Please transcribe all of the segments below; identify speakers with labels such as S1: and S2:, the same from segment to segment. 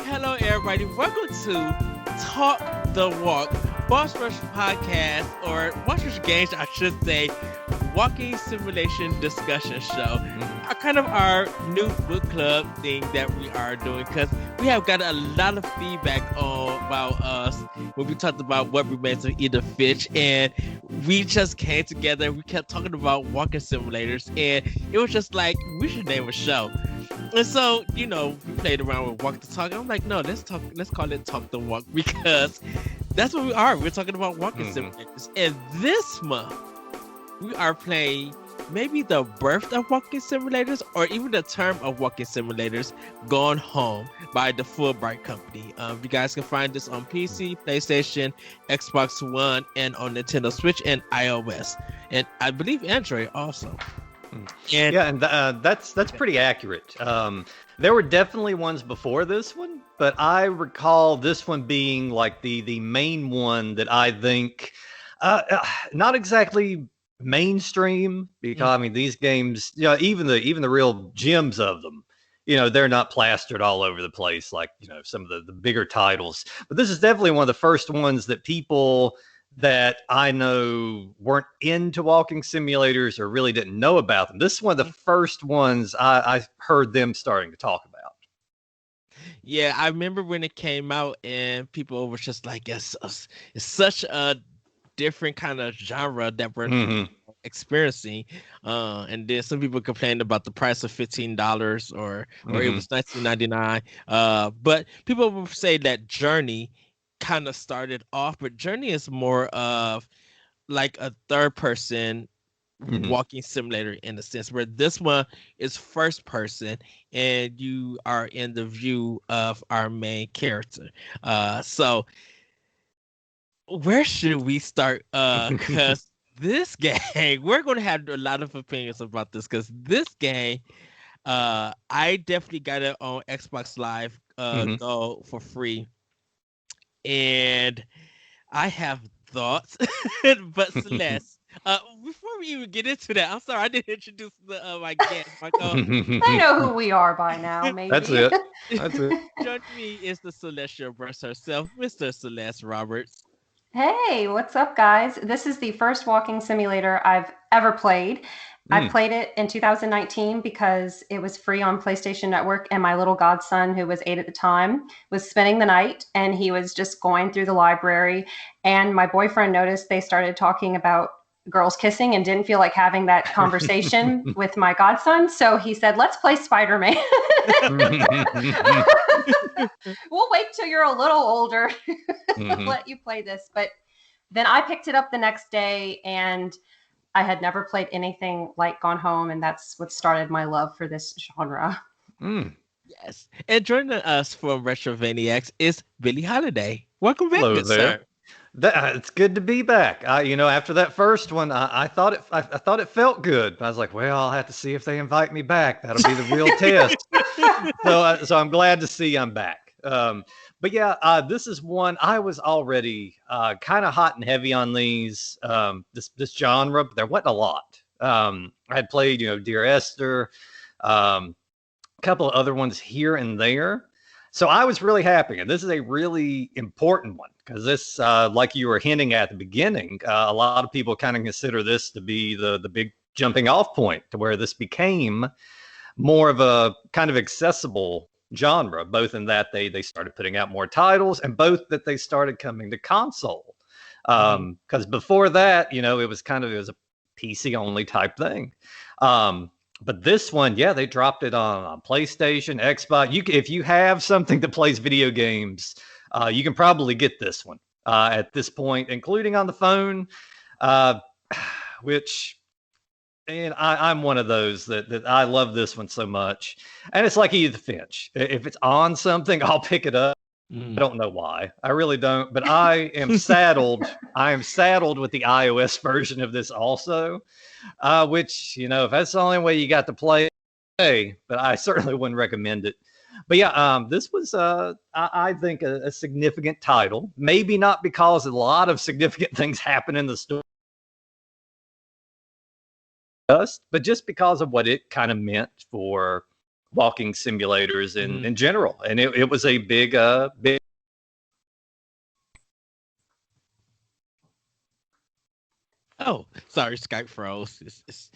S1: Hello, everybody. Welcome to Talk the Walk, Boss Rush Podcast, or Boss Rush Games, I should say, walking simulation discussion show. Kind of our new book club thing that we are doing, because we have got a lot of feedback about us when we talked about what remains of Edith Finch, and we just came together. We kept talking about walking simulators, and it was just like, we should name a show. And so, we played around with Walk the Talk. I'm like, no, let's call it Talk the Walk, because that's what we are. We're talking about walking simulators. And this month, we are playing maybe the birth of walking simulators, or even the term of walking simulators, Gone Home by the Fulbright Company. You guys can find this on PC, PlayStation, Xbox One, and on Nintendo Switch and iOS. And I believe Android also.
S2: And that's pretty accurate. There were definitely ones before this one, but I recall this one being like the main one that I think not exactly mainstream, because I mean, these games, even the real gems of them, they're not plastered all over the place like some of the bigger titles. But this is definitely one of the first ones that people that I know weren't into walking simulators or really didn't know about them. This is one of the first ones I heard them starting to talk about.
S1: Yeah, I remember when it came out and people were just like, it's such a different kind of genre that we're experiencing. And then some people complained about the price of $15 or it was $19.99. But people will say that Journey kind of started off, but Journey is more of like a third person walking simulator in a sense, where this one is first person and you are in the view of our main character. So where should we start? Because this game, we're going to have a lot of opinions about this, because this game, I definitely got it on Xbox Live Go for free. And I have thoughts, but Celeste, before we even get into that, I'm sorry I didn't introduce my guest.
S3: They know who we are by now, maybe.
S2: That's it.
S1: Joining me is the Celestial Burst herself, Mr. Celeste Roberts.
S3: Hey, what's up, guys? This is the first walking simulator I've ever played. I played it in 2019 because it was free on PlayStation Network, and my little godson, who was 8 at the time, was spending the night, and he was just going through the library, and my boyfriend noticed they started talking about girls kissing and didn't feel like having that conversation with my godson, so he said, let's play Spider-Man. We'll wait till you're a little older to let you play this. But then I picked it up the next day, and I had never played anything like Gone Home, and that's what started my love for this genre.
S1: Yes. And joining us from Retrovaniacs is Billy Holiday. Welcome back,
S2: Hello
S1: there.
S2: Sir. It's good to be back. After that first one, I thought it felt good. I was like, well, I'll have to see if they invite me back. That'll be the real test. So I'm glad to see I'm back. But yeah, this is one I was already kind of hot and heavy on these this genre, but there wasn't a lot. I had played, Dear Esther, a couple of other ones here and there. So I was really happy, and this is a really important one, because this, like you were hinting at the beginning, a lot of people kind of consider this to be the big jumping off point to where this became more of a kind of accessible genre, both in that they started putting out more titles, and both that they started coming to console. Because before that, it was a PC only type thing. But this one, they dropped it on PlayStation, Xbox. If you have something that plays video games, you can probably get this one at this point, including on the phone, which, and I'm one of those that I love this one so much. And it's like Edith Finch. If it's on something, I'll pick it up. I don't know why. I really don't. But I am saddled. I am saddled with the iOS version of this also, which, if that's the only way you got to play, but I certainly wouldn't recommend it. But yeah, this was, I think, a significant title. Maybe not because a lot of significant things happen in the story, but just because of what it kind of meant for walking simulators in general. And it was a big.
S1: Oh, sorry, Skype froze. It's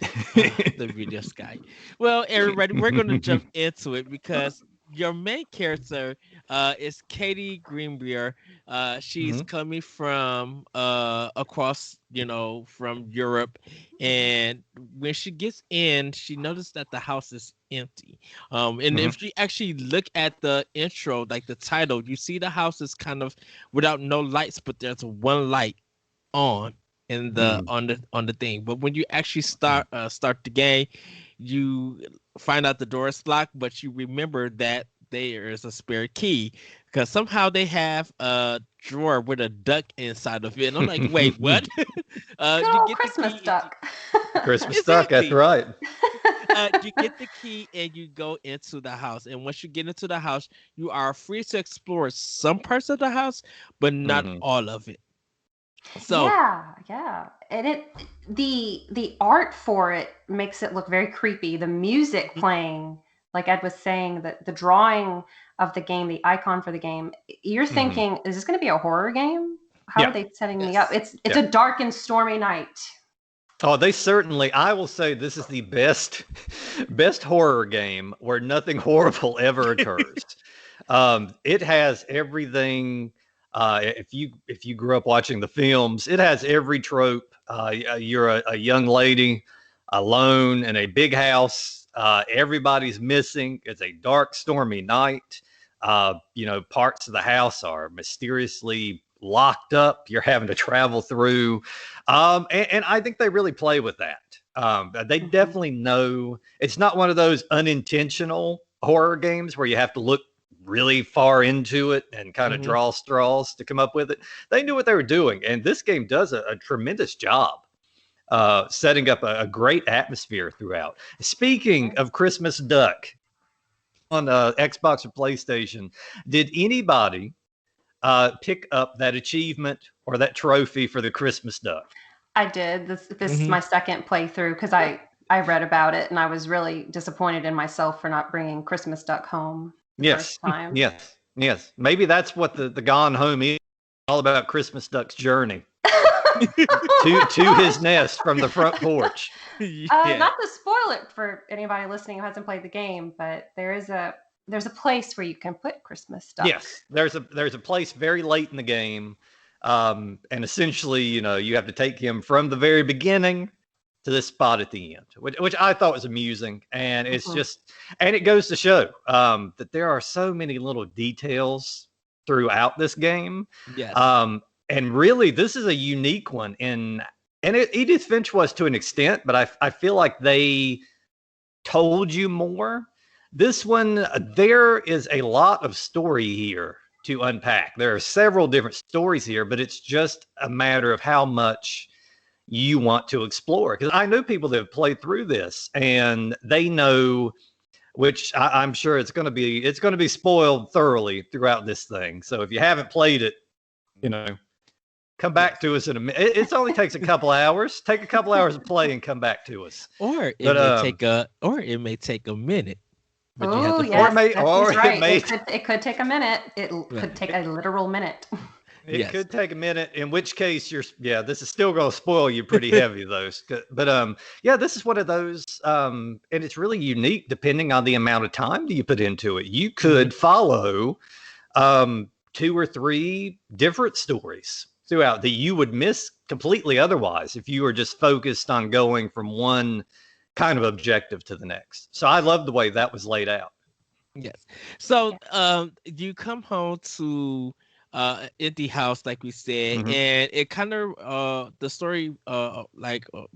S1: the video Skype. Well, everybody, we're going to jump into it because your main character is Katie Greenbeer. She's coming from across, from Europe, and when she gets in, she noticed that the house is empty. And if you actually look at the intro, like the title, you see the house is kind of without no lights, but there's one light on in the on the thing. But when you actually start the game, you find out the door is locked, but you remember that there is a spare key because somehow they have a drawer with a duck inside of it. And I'm like, wait, what?
S3: You get Christmas duck.
S2: Christmas duck, that's right.
S1: You get the key and you go into the house. And once you get into the house, you are free to explore some parts of the house, but not all of it. So
S3: yeah, and the art for it makes it look very creepy. The music playing, like Ed was saying, the drawing of the game, the icon for the game, you're thinking, is this going to be a horror game? How are they setting me up? It's a dark and stormy night.
S2: Oh, they certainly. I will say this is the best horror game where nothing horrible ever occurs. It has everything. If you grew up watching the films, it has every trope. You're a young lady alone in a big house. Everybody's missing. It's a dark, stormy night. Parts of the house are mysteriously locked up. You're having to travel through. And I think they really play with that. They definitely know it's not one of those unintentional horror games where you have to look really far into it and kind of draw straws to come up with it. They knew what they were doing, and this game does a tremendous job setting up a great atmosphere throughout. Speaking of Christmas duck on Xbox or PlayStation, did anybody pick up that achievement or that trophy for the Christmas duck?
S3: I did. This is my second playthrough because I read about it and I was really disappointed in myself for not bringing Christmas duck home.
S2: Yes. Maybe that's what the Gone Home is all about. Christmas duck's journey to his nest from the front porch.
S3: Not to spoil it for anybody listening who hasn't played the game, but there's a place where you can put Christmas ducks.
S2: Yes, there's a place very late in the game, and essentially, you have to take him from the very beginning to this spot at the end, which I thought was amusing. And it's and it goes to show that there are so many little details throughout this game.
S1: Yes.
S2: And really, this is a unique one. Edith Finch was to an extent, but I feel like they told you more. This one, there is a lot of story here to unpack. There are several different stories here, but it's just a matter of how much you want to explore. Because I know people that have played through this and they know, which I'm sure it's going to be spoiled thoroughly throughout this thing. So if you haven't played it, come back to us in a minute. It only takes a couple hours. Take a couple hours of play and come back to us.
S1: Or it may take a minute.
S3: But you have to it could take a minute. It could take a literal minute.
S2: It could take a minute, in which case this is still going to spoil you pretty heavy, those. But this is one of those, and it's really unique depending on the amount of time that you put into it. You could follow 2 or 3 different stories throughout that you would miss completely otherwise if you were just focused on going from one kind of objective to the next. So I love the way that was laid out.
S1: Yes. So you come home to empty house, like we said, and it kind of the story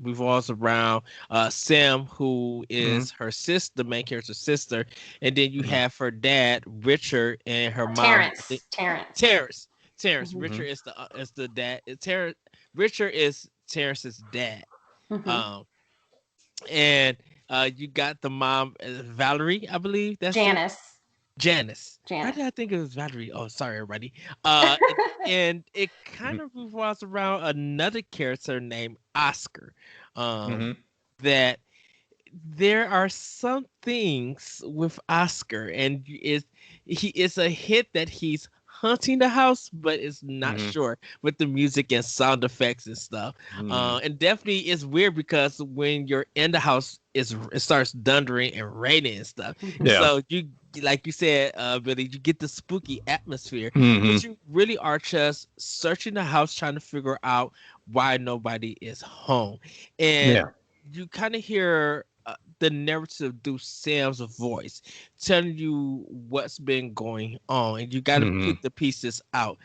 S1: revolves around Sam, who is her sister, the main character's sister, and then you have her dad Richard and her mom Terrence. Richard is the dad. Richard is Terrence's dad. And you got the mom, Valerie, I believe. That's Janice. Why did I think it was Valerie? Oh, sorry, everybody. And it kind of revolves around another character named Oscar. That there are some things with Oscar, and he is a hit that he's hunting the house, but it's not
S2: Hmm.
S1: sure with the music and sound effects and stuff.
S2: Hmm.
S1: And definitely it's weird because when you're in the house, it starts thundering and raining and stuff.
S2: Yeah.
S1: So you, like you said, Billy, you get the spooky atmosphere,
S2: Hmm.
S1: but you really are just searching the house trying to figure out why nobody is home, and
S2: Yeah.
S1: you kind of hear the narrative through Sam's voice, telling you what's been going on, and you got to
S2: Hmm.
S1: put the pieces out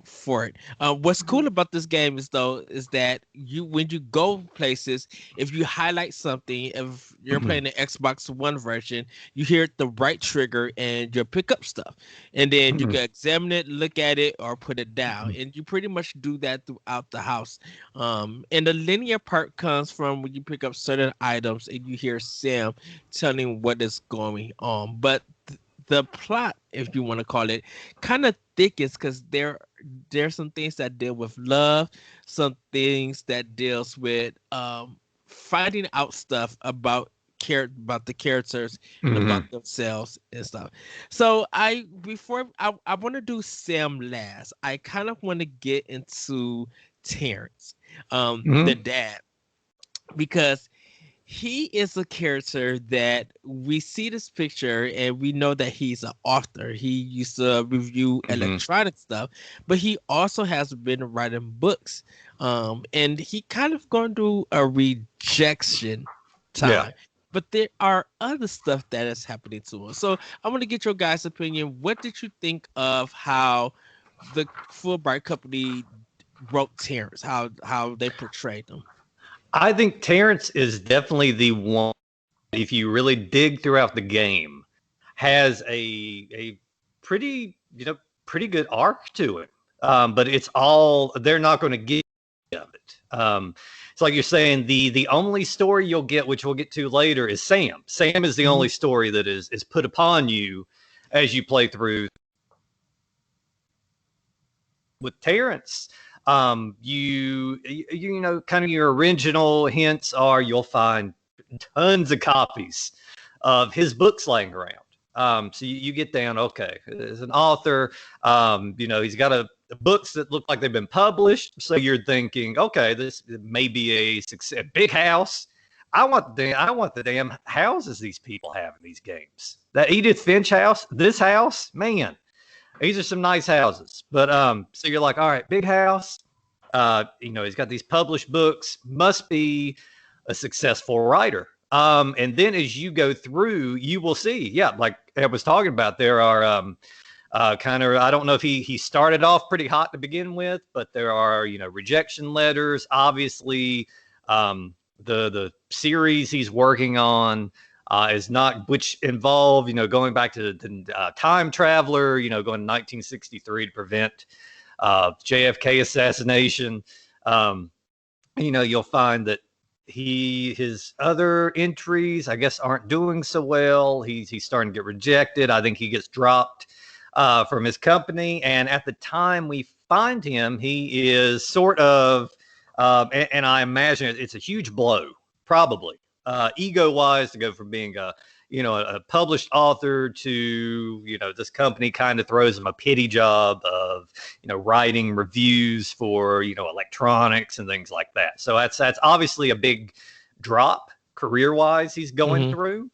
S1: for it. What's cool about this game is that when you go places, if you highlight something, if you're
S2: Hmm.
S1: playing the Xbox One version, you hear the right trigger and you'll pick up stuff, and then you
S2: Hmm.
S1: can examine it, look at it, or put it down, and you pretty much do that throughout the house. And the linear part comes from when you pick up certain items and you hear Sam telling what is going on. But the plot, if you want to call it, kind of thickens because there's some things that deal with love, some things that deals with finding out stuff about about the characters and
S2: Hmm.
S1: about themselves and stuff. So I want to do Sam last. I kind of want to get into Terrence, the
S2: Hmm.
S1: dad, because he is a character that we see this picture and we know that he's an author. He used to review
S2: Hmm.
S1: electronic stuff, but he also has been writing books. And he kind of going through a rejection
S2: Yeah.
S1: time. But there are other stuff that is happening to him. So I want to get your guys' opinion. What did you think of how the Fulbright Company wrote Terrence? How they portrayed him?
S2: I think Terrence is definitely the one. If you really dig throughout the game, has a pretty pretty good arc to it. But it's all they're not going to give of it. It's like you're saying the only story you'll get, which we'll get to later, is Sam. Sam is the
S1: Mhm.
S2: only story that is put upon you as you play through. With Terrence, you know, kind of your original hints are you'll find tons of copies of his books laying around. So you get down, okay, as an author, you know, he's got books that look like they've been published. So you're thinking, okay, this may be a success, big house. I want the damn houses these people have in these games. That Edith Finch house, this house, man, these are some nice houses. But so you're like, all right, big house. You know, he's got these published books, must be a successful writer. And then as you go through, you will see, yeah, like I was talking about, there are kind of, I don't know if he started off pretty hot to begin with, but there are, you know, rejection letters. Obviously, the series he's working on is not, which involve, you know, going back to the time traveler, you know, going to 1963 to prevent JFK assassination. Um, you know, you'll find that his other entries, I guess, aren't doing so well. He's starting to get rejected. I think he gets dropped from his company. And at the time we find him, he is sort of, and I imagine it's a huge blow, probably ego wise, to go from being a a published author to, you know, this company kind of throws him a pity job of, you know, writing reviews for, you know, electronics and things like that. So that's obviously a big drop career wise he's going
S1: Mhm.
S2: through.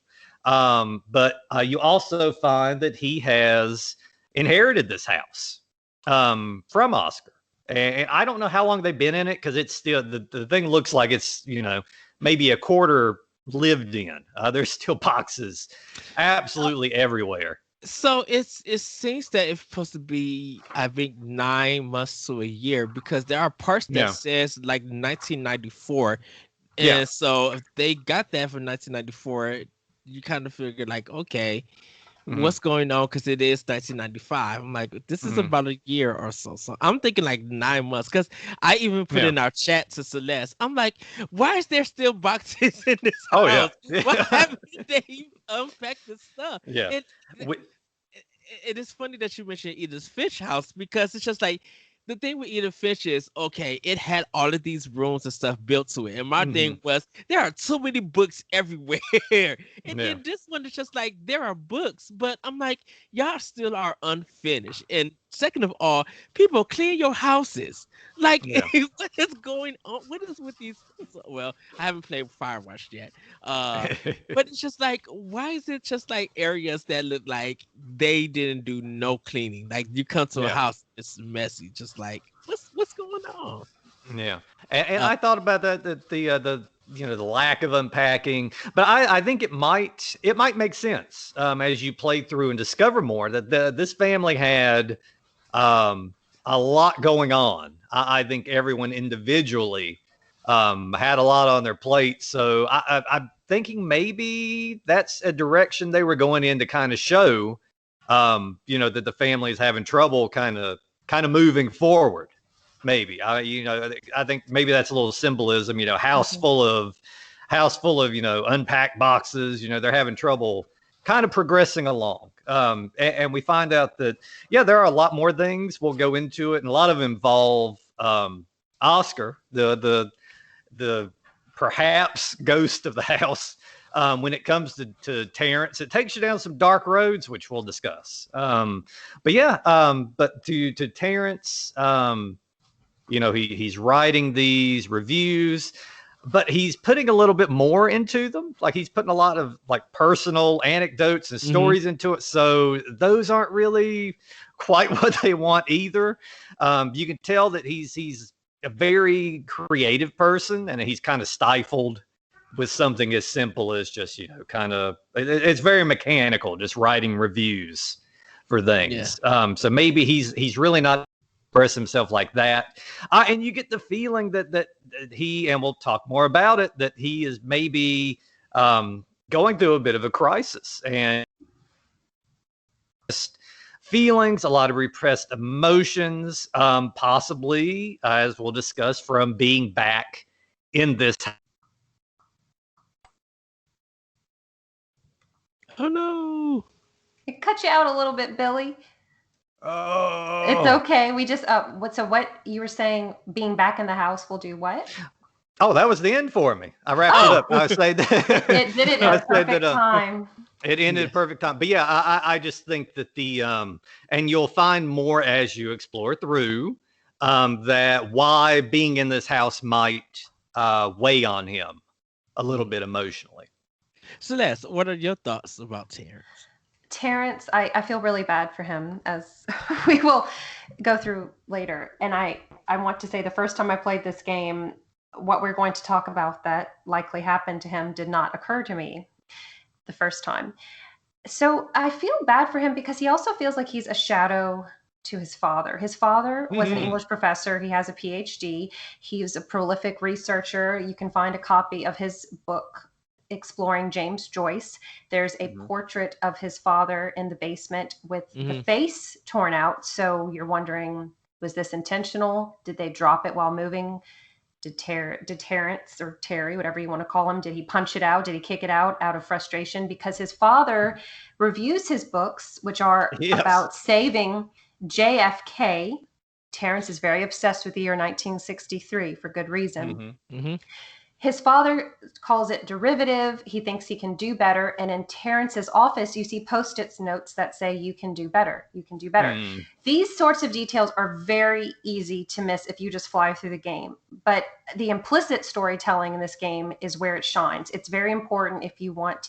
S2: But you also find that he has inherited this house from Oscar. And I don't know how long they've been in it, because it's still, the thing looks like it's, you know, maybe a quarter lived in. There's still boxes absolutely everywhere.
S1: So it seems that it's supposed to be, I think, 9 months to a year, because there are parts that
S2: Yeah.
S1: says like 1994,
S2: Yeah.
S1: and so if they got that from 1994, you kind of figure like, okay,
S2: Hmm.
S1: what's going on? Because it is 1995. I'm like, this is
S2: Hmm.
S1: about a year or so. So I'm thinking like 9 months. Because I even put
S2: Yeah.
S1: in our chat to Celeste. I'm like, why is there still boxes in this
S2: Oh yeah.
S1: house? Why haven't they unpacked this stuff?
S2: Yeah.
S1: And
S2: We,
S1: it is funny that you mentioned Edith Finch house, because it's just like the thing with Edith Finch is, okay, it had all of these rooms and stuff built to it. And my thing was, there are too many books everywhere. And
S2: Yeah.
S1: then this one is just like, there are books, but I'm like, y'all still are unfinished. And second of all, people clean your houses. Like,
S2: Yeah.
S1: what is going on? What is with these? Well, I haven't played Firewatch yet. But it's just like, why is it just like areas that look like they didn't do no cleaning? Like you come to a
S2: Yeah.
S1: house, it's messy. Just like what's going on?
S2: Yeah, and
S1: Uh,
S2: I thought about that the the lack of unpacking, but I think it might make sense as you play through and discover more that this family had a lot going on. I think everyone individually had a lot on their plate, so I'm thinking maybe that's a direction they were going in to kind of show, that the family is having trouble kind of moving forward. Maybe I think maybe that's a little symbolism. House full of unpacked boxes. They're having trouble kind of progressing along. And we find out that there are a lot more things. We'll go into it, and a lot of them involve Oscar, the perhaps ghost of the house. When it comes to Terrence, it takes you down some dark roads, which we'll discuss. But to Terrence, he's writing these reviews, but he's putting a little bit more into them. Like he's putting a lot of like personal anecdotes and stories into it. So those aren't really quite what they want either. You can tell that he's a very creative person, and he's kind of stifled with something as simple as just, it's very mechanical, just writing reviews for things.
S1: Yeah.
S2: So maybe he's really not express himself like that. And you get the feeling that he, and we'll talk more about it, that he is maybe going through a bit of a crisis, and just feelings, a lot of repressed emotions, possibly, as we'll discuss, from being back in this.
S1: Oh no.
S3: It cut you out a little bit, Billy.
S2: Oh,
S3: It's okay. We just what you were saying, being back in the house will do what?
S2: Oh, that was the end for me. I wrapped it up. I said that
S3: It did it at a perfect time.
S2: It ended at perfect time. But yeah, I just think that and you'll find more as you explore through, that why being in this house might weigh on him a little bit emotionally.
S1: Celeste, what are your thoughts about Terrence?
S3: Terrence, I feel really bad for him, as we will go through later. And I want to say, the first time I played this game, what we're going to talk about that likely happened to him did not occur to me the first time. So I feel bad for him because he also feels like he's a shadow to his father. His father was an English professor. He has a PhD. He was a prolific researcher. You can find a copy of his book, Exploring James Joyce. There's a portrait of his father in the basement with the face torn out. So you're wondering, was this intentional? Did they drop it while moving? Did Terrence, or Terry, whatever you want to call him, did he punch it out? Did he kick it out of frustration? Because his father reviews his books, which are about saving JFK. Terrence is very obsessed with the year 1963 for good reason. His father calls it derivative. He thinks he can do better. And in Terrence's office, you see Post-it notes that say, you can do better. You can do better. These sorts of details are very easy to miss if you just fly through the game. But the implicit storytelling in this game is where it shines. It's very important if you want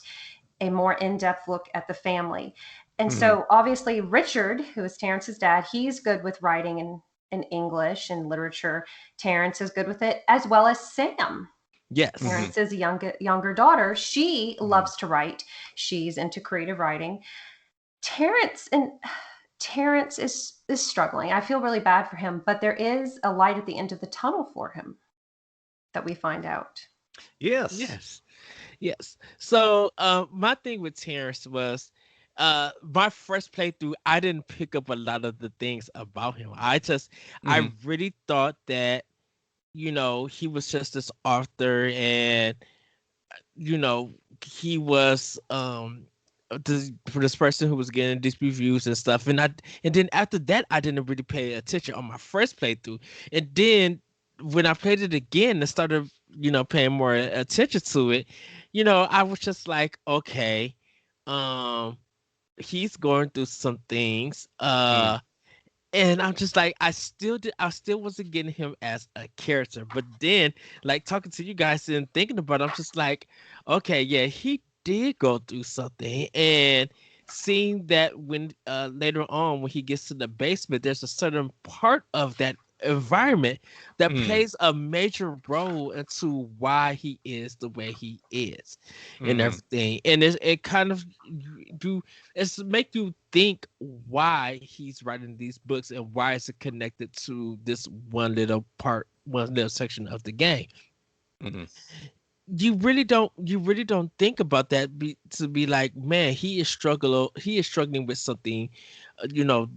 S3: a more in-depth look at the family. And so obviously Richard, who is Terrence's dad, he's good with writing in English and literature. Terrence is good with it, as well as Sam.
S1: Yes.
S3: Terrence's younger daughter, she loves to write. She's into creative writing. Terrence is struggling. I feel really bad for him, but there is a light at the end of the tunnel for him that we find out.
S2: Yes.
S1: So my thing with Terrence was, my first playthrough, I didn't pick up a lot of the things about him. I really thought that, he was just this author, and he was for this person who was getting these reviews and stuff, and then after that I didn't really pay attention on my first playthrough, and then when I played it again and started paying more attention to it, I was just like, okay, he's going through some things, and I'm just like, I still wasn't getting him as a character. But then, like, talking to you guys and thinking about it, I'm just like, okay, yeah, he did go through something. And seeing that when later on, when he gets to the basement, there's a certain part of that environment that plays a major role into why he is the way he is and everything. And it kind of it's make you think why he's writing these books and why is it connected to this one little section of the game. You really don't think about that to be like, man, he is struggling with something,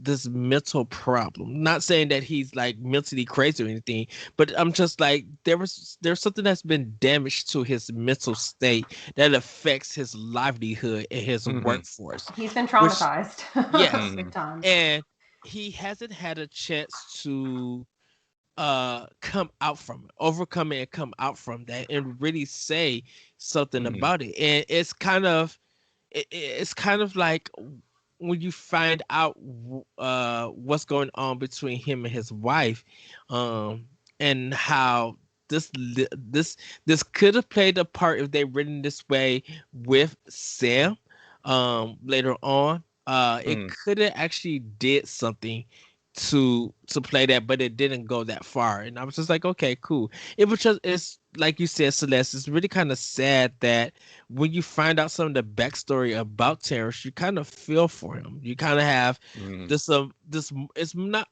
S1: this mental problem. Not saying that he's like mentally crazy or anything, but I'm just like, there's something that's been damaged to his mental state that affects his livelihood and his workforce.
S3: He's been traumatized.
S1: Yes.
S3: Big time.
S1: And he hasn't had a chance to come out from it, overcome it, and come out from that and really say something about it. And it's kind of like when you find out what's going on between him and his wife, and how this could have played a part if they written this way with Sam later on. It could have actually did something to play that, but it didn't go that far. And I was just like, okay, cool. It's like you said, Celeste, it's really kind of sad that when you find out some of the backstory about Terrence, you kind of feel for him. You kind of have this it's not,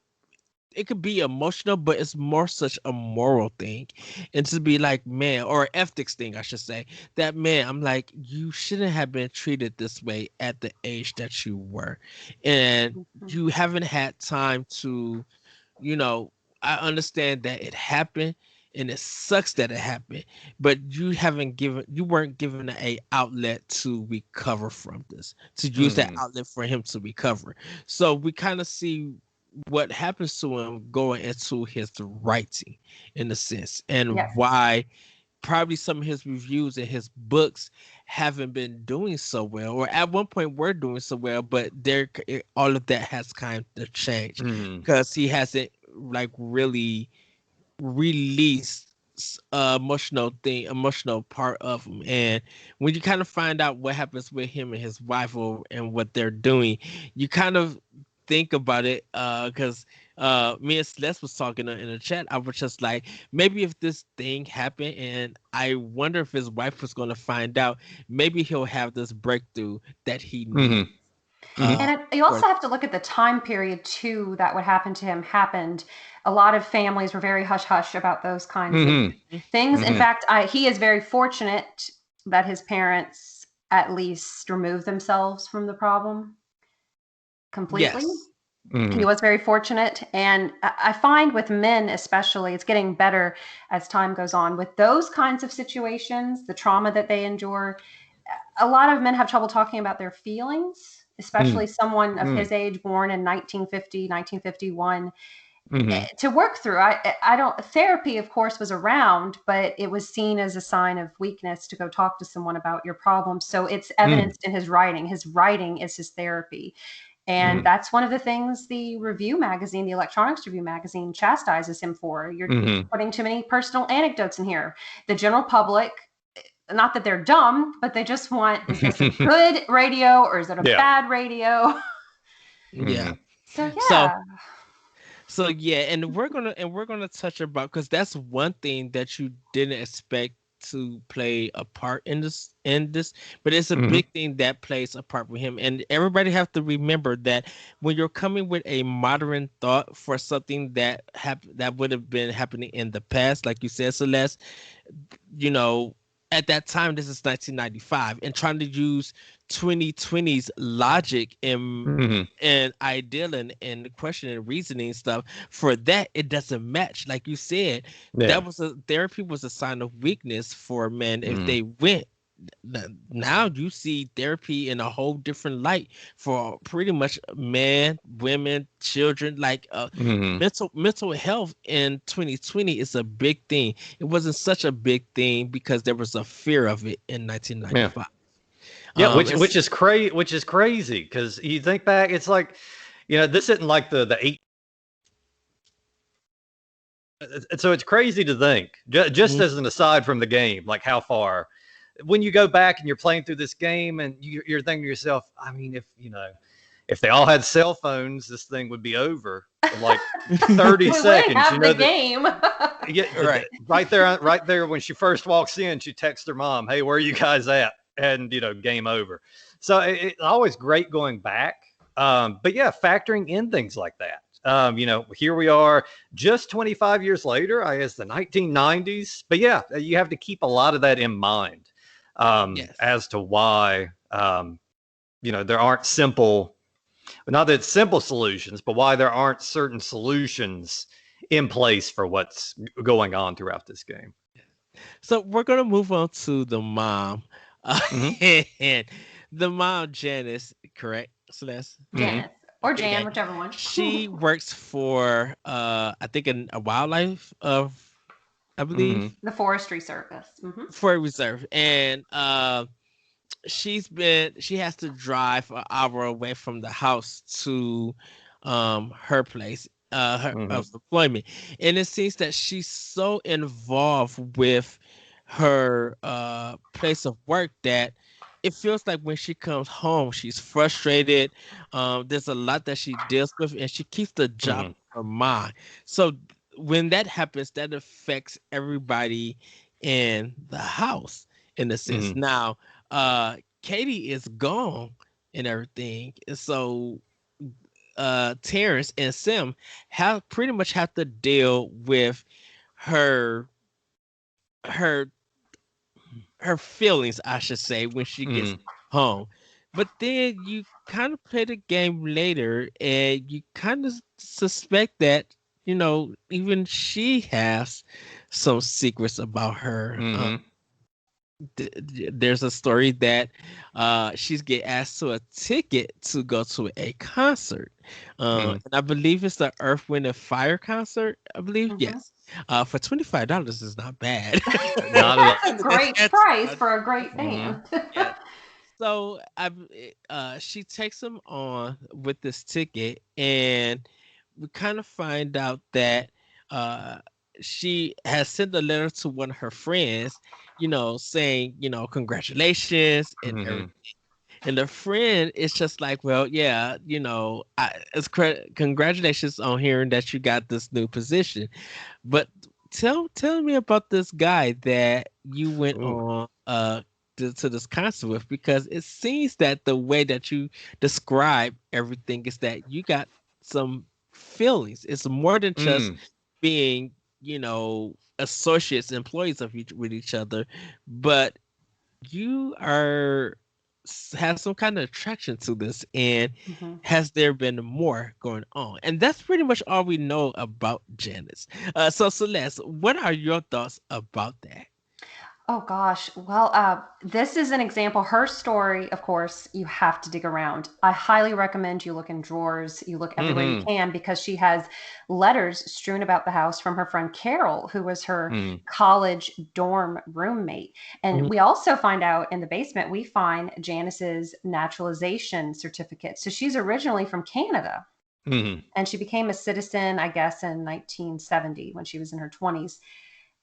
S1: it could be emotional, but it's more such a moral thing. And to be like, man, or ethics thing, I should say, that, man, I'm like, you shouldn't have been treated this way at the age that you were. And you haven't had time to, I understand that it happened and it sucks that it happened, but you weren't given a outlet to recover from this, to use that outlet for him to recover. So we kind of see what happens to him going into his writing, in a sense, and why probably some of his reviews and his books haven't been doing so well, or at one point were doing so well, but all of that has kind of changed because he hasn't like really released emotional part of him. And when you kind of find out what happens with him and his wife and what they're doing, you kind of think about it, because me and Celeste was talking in the chat. I was just like, maybe if this thing happened and I wonder if his wife was going to find out, maybe he'll have this breakthrough that he needs.
S3: And you also have to look at the time period too that what happened to him happened. A lot of families were very hush-hush about those kinds of things. In fact, he is very fortunate that his parents at least removed themselves from the problem completely. Yes. He was very fortunate. And I find with men especially, it's getting better as time goes on. With those kinds of situations, the trauma that they endure, a lot of men have trouble talking about their feelings, especially someone of his age, born in 1950, 1951. To work through. I don't, therapy of course was around, but it was seen as a sign of weakness to go talk to someone about your problems. So it's evidenced in his writing. His writing is his therapy. And that's one of the things the review magazine, the electronics review magazine, chastises him for. You're putting too many personal anecdotes in here. The general public, not that they're dumb, but they just want, is this a good radio or is it a bad radio?
S1: So yeah, and we're gonna touch about, because that's one thing that you didn't expect to play a part in this, but it's a big thing that plays a part with him. And everybody have to remember that when you're coming with a modern thought for something that would have been happening in the past, like you said, Celeste, at that time, this is 1995, and trying to use 2020's logic and ideal and question and reasoning stuff for that, it doesn't match. Like you said, therapy was a sign of weakness for men if they went now you see therapy in a whole different light for pretty much men, women, children. Like mental health in 2020 is a big thing. It wasn't such a big thing because there was a fear of it in 1995.
S2: Yeah, which is crazy because you think back, it's like, this isn't like the eight. So it's crazy to think, just as an aside from the game, like how far, when you go back and you're playing through this game and you're thinking to yourself, I mean, if they all had cell phones, this thing would be over in like 30 seconds.
S3: Have the game.
S2: Yeah, right there when she first walks in, she texts her mom, "Hey, where are you guys at?" And game over. So it's always great going back. But yeah, factoring in things like that. Here we are just 25 years later, I guess the 1990s. But yeah, you have to keep a lot of that in mind as to why, there aren't simple, not that it's simple solutions, but why there aren't certain solutions in place for what's going on throughout this game.
S1: So we're going to move on to the mom. And the mom, Janice, correct, Celeste?
S3: Janice. Or Jan, whichever one.
S1: She works for, I think, a wildlife I believe.
S3: The Forestry Service.
S1: For a reserve. And she has to drive an hour away from the house to her place, her employment. And it seems that she's so involved with her place of work that it feels like when she comes home, she's frustrated. There's a lot that she deals with, and she keeps the job in her mind. So when that happens, that affects everybody in the house in a sense. Now, Katie is gone and everything. So Terrence and Sim pretty much have to deal with her feelings, I should say, when she gets home. But then you kind of play the game later and you kind of suspect that, even she has some secrets about her. There's a story that she's get asked to a ticket to go to a concert. And I believe it's the Earth, Wind, and Fire concert. I believe, yes. For $25 is not bad.
S3: That's a great price for a great band.
S1: Yeah. So she takes him on with this ticket, and we kind of find out that she has sent a letter to one of her friends, saying, congratulations and everything. And the friend is just like, well, yeah, it's congratulations on hearing that you got this new position. But tell me about this guy that you went on to this concert with, because it seems that the way that you describe everything is that you got some feelings. It's more than just being, associates, employees with each other, but you have some kind of attraction to this, and has there been more going on? And that's pretty much all we know about Janice. So Celeste, what are your thoughts about that?
S3: Oh gosh. Well, this is an example. Her story, of course, you have to dig around. I highly recommend you look in drawers, you look everywhere you can, because she has letters strewn about the house from her friend Carol, who was her college dorm roommate. And we also find out in the basement, we find Janice's naturalization certificate. So she's originally from Canada. And she became a citizen, I guess, in 1970 when she was in her 20s.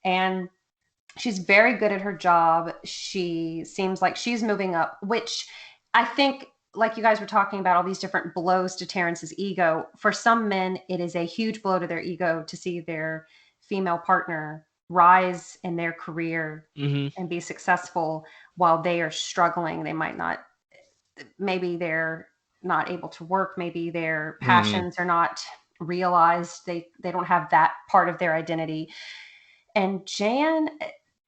S3: And she's very good at her job. She seems like she's moving up, which I think, like you guys were talking about, all these different blows to Terrence's ego. For some men, it is a huge blow to their ego to see their female partner rise in their career and be successful while they are struggling. Maybe they're not able to work. Maybe their passions are not realized. They don't have that part of their identity. And Jan,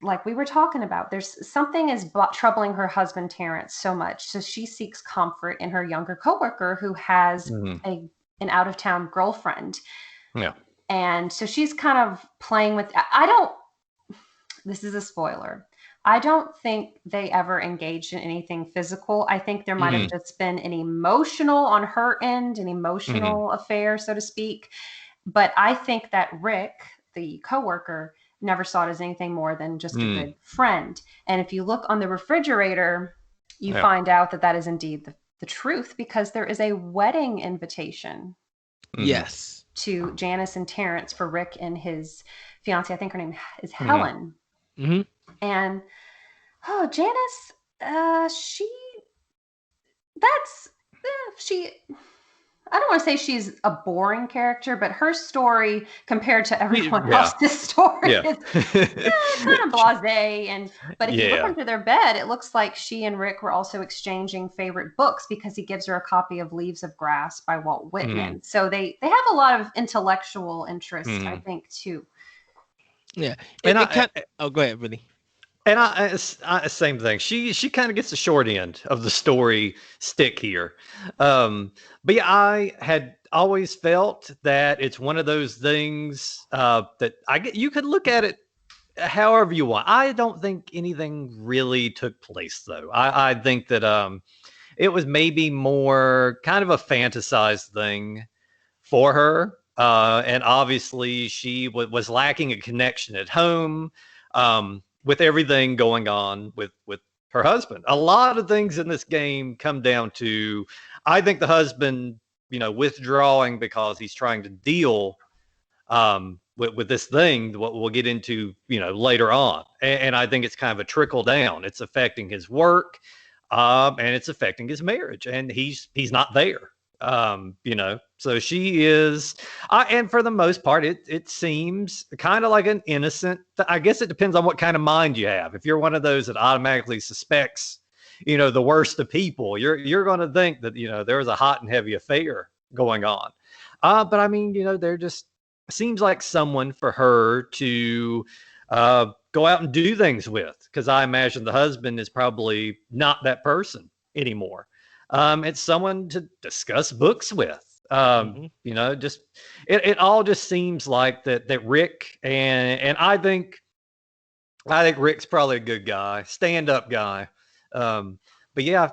S3: like we were talking about, there's something is troubling her husband, Terrence, so much. So she seeks comfort in her younger coworker who has an out-of-town girlfriend.
S2: Yeah.
S3: And so she's kind of playing with, this is a spoiler. I don't think they ever engaged in anything physical. I think there might have just been an emotional on her end, an emotional affair, so to speak. But I think that Rick, the coworker, never saw it as anything more than just a good friend. And if you look on the refrigerator, you find out that that is indeed the truth, because there is a wedding invitation.
S1: Yes.
S3: To Janice and Terrence for Rick and his fiance. I think her name is Helen. And Janice, she I don't want to say she's a boring character, but her story compared to everyone else's story is kind of blasé. But if you look under their bed, it looks like she and Rick were also exchanging favorite books, because he gives her a copy of Leaves of Grass by Walt Whitman. So they have a lot of intellectual interest, I think, too.
S1: Yeah. Go ahead, Vinny.
S2: And I same thing. She kind of gets the short end of the story stick here. But yeah, I had always felt that it's one of those things that you could look at it however you want. I don't think anything really took place, though. I think that it was maybe more kind of a fantasized thing for her. And obviously she was lacking a connection at home. With everything going on with her husband. A lot of things in this game come down to, I think, the husband, withdrawing because he's trying to deal with this thing, what we'll get into, later on. And I think it's kind of a trickle down. It's affecting his work, and it's affecting his marriage, and he's not there. So she is, and for the most part, it seems kind of like an innocent. I guess it depends on what kind of mind you have. If you're one of those that automatically suspects, the worst of people, you're going to think that there was a hot and heavy affair going on. But I mean, there just seems like someone for her to go out and do things with, because I imagine the husband is probably not that person anymore. It's someone to discuss books with. Just it all just seems like that Rick and I think Rick's probably a good guy, stand-up guy. But yeah,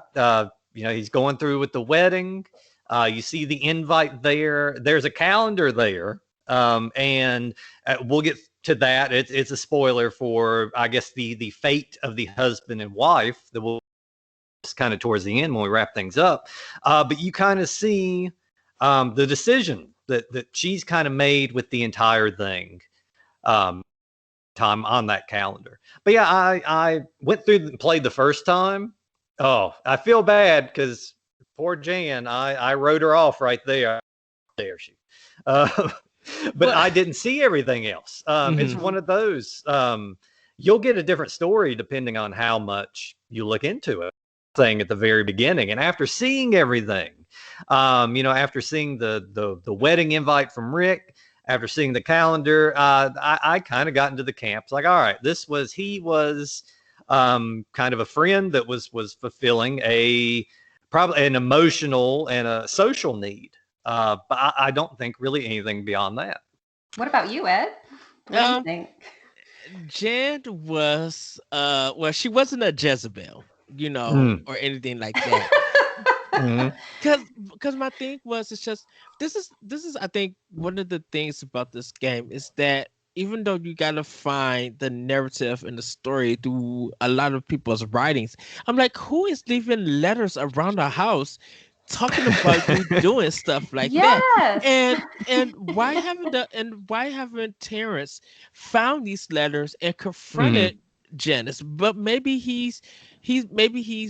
S2: he's going through with the wedding. You see the invite there. There's a calendar there. And we'll get to that. It's a spoiler for, I guess, the fate of the husband and wife that will kind of towards the end when we wrap things up. But you kind of see the decision that she's kind of made with the entire thing time on that calendar. But yeah, I went through and played the first time. Oh, I feel bad because poor Jan, I wrote her off right there. There she. But I didn't see everything else. It's one of those. You'll get a different story depending on how much you look into it. Thing at the very beginning, and after seeing everything, after seeing the wedding invite from Rick, after seeing the calendar, I kind of got into the camp. It's like, all right, he was kind of a friend that was fulfilling probably an emotional and a social need. But I don't think really anything beyond that.
S3: What about you, Ed? What do you think?
S1: Jan was she wasn't a Jezebel, or anything like that. Because my thing was, it's just this is I think one of the things about this game is that even though you gotta find the narrative and the story through a lot of people's writings, I'm like, who is leaving letters around the house talking about you doing stuff like that? And why haven't Terrence found these letters and confronted Janice? But maybe he's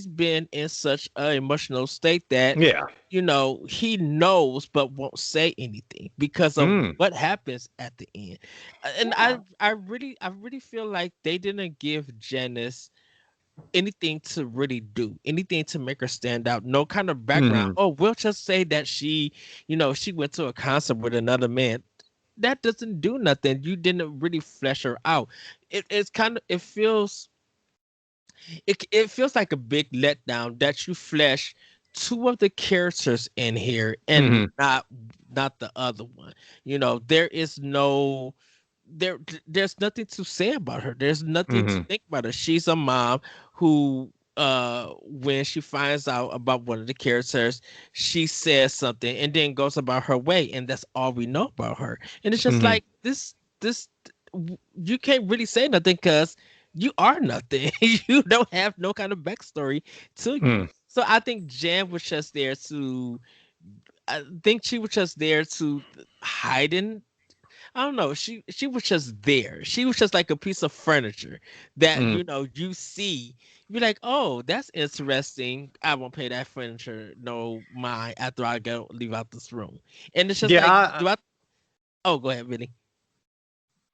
S1: been in such an emotional state that he knows but won't say anything because of what happens at the end. And I really feel like they didn't give Janice anything to really do, anything to make her stand out, no kind of background. Oh, we'll just say that she went to a concert with another man. That doesn't do nothing. You didn't really flesh her out. It feels like a big letdown that you flesh two of the characters in here and not the other one. There is no there's nothing to say about her. There's nothing to
S2: Hmm.
S1: think about her. She's a mom who when she finds out about one of the characters, she says something and then goes about her way, and that's all we know about her. And it's just
S2: Hmm.
S1: like this you can't really say nothing because you are nothing. You don't have no kind of backstory to you.
S2: Mm.
S1: So I think Jan was just there to I think she was just there to hide in. I don't know. She was just there. She was just like a piece of furniture that
S2: Mm.
S1: you see. You're like, oh, that's interesting. I won't pay that furniture no mind after I go leave out this room. And it's just
S2: Yeah,
S1: like, do I? Oh, go ahead, Vinny.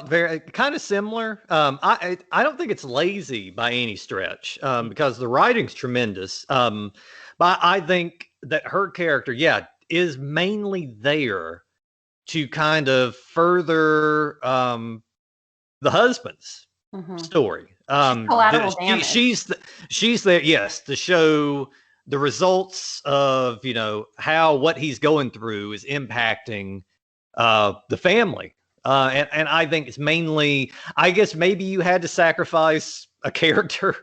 S2: very kind of similar. I don't think it's lazy by any stretch, because the writing's tremendous. But I think that her character, yeah, is mainly there to kind of further the husband's
S3: Hmm.
S2: story.
S3: She's collateral damage.
S2: She's there, yes, to show the results of how what he's going through is impacting the family. And I think it's mainly, I guess maybe you had to sacrifice a character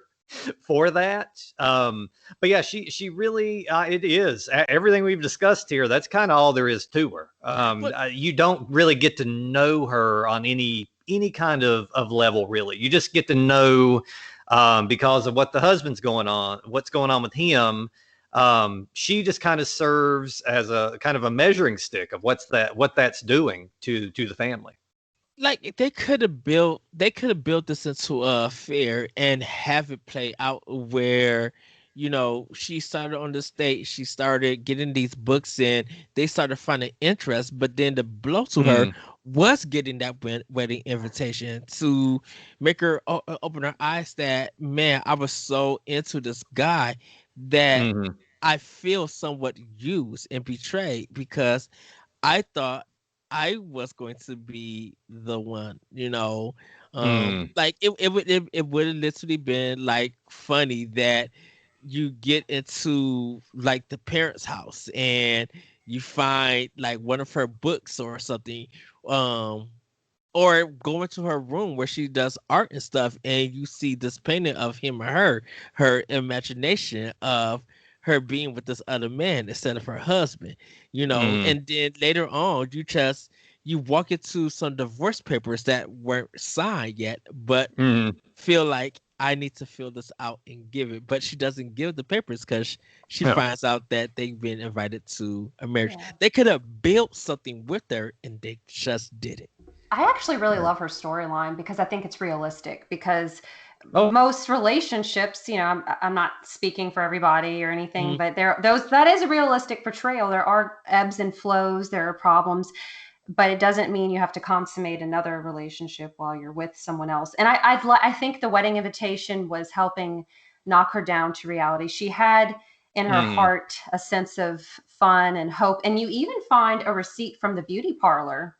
S2: for that. But yeah, she really, it is everything we've discussed here. That's kind of all there is to her.
S1: But
S2: You don't really get to know her on any kind of level, really. You just get to know, because of what the husband's what's going on with him. She just kind of serves as a kind of a measuring stick of what that's doing to the family.
S1: like they could have built this into a fair and have it play out where she started on the stage, she started getting these books in, they started finding interest, but then the blow to her
S2: Mm.
S1: was getting that wedding invitation to make her open her eyes that, man, I was so into this guy that
S2: Hmm.
S1: I feel somewhat used and betrayed because I thought I was going to be the one.
S2: Mm.
S1: Like it would have literally been like funny that you get into like the parents' house and you find like one of her books or something, um, or go into her room where she does art and stuff, and you see this painting of him or her imagination of her being with this other man instead of her husband.
S2: Mm.
S1: And then later on you walk into some divorce papers that weren't signed yet, but
S2: Mm.
S1: feel like I need to fill this out and give it, but she doesn't give the papers because she
S2: Yeah.
S1: finds out that they've been invited to a marriage.
S3: Yeah.
S1: They could have built something with her and they just did it.
S3: I actually really
S2: Yeah.
S3: love her storyline because I think it's realistic. Because
S2: Oh.
S3: most relationships, I'm not speaking for everybody or anything,
S1: Mhm.
S3: but that is a realistic portrayal. There are ebbs and flows, there are problems, but it doesn't mean you have to consummate another relationship while you're with someone else. And I think the wedding invitation was helping knock her down to reality. She had in her
S2: Mm.
S3: heart a sense of fun and hope, and you even find a receipt from the beauty parlor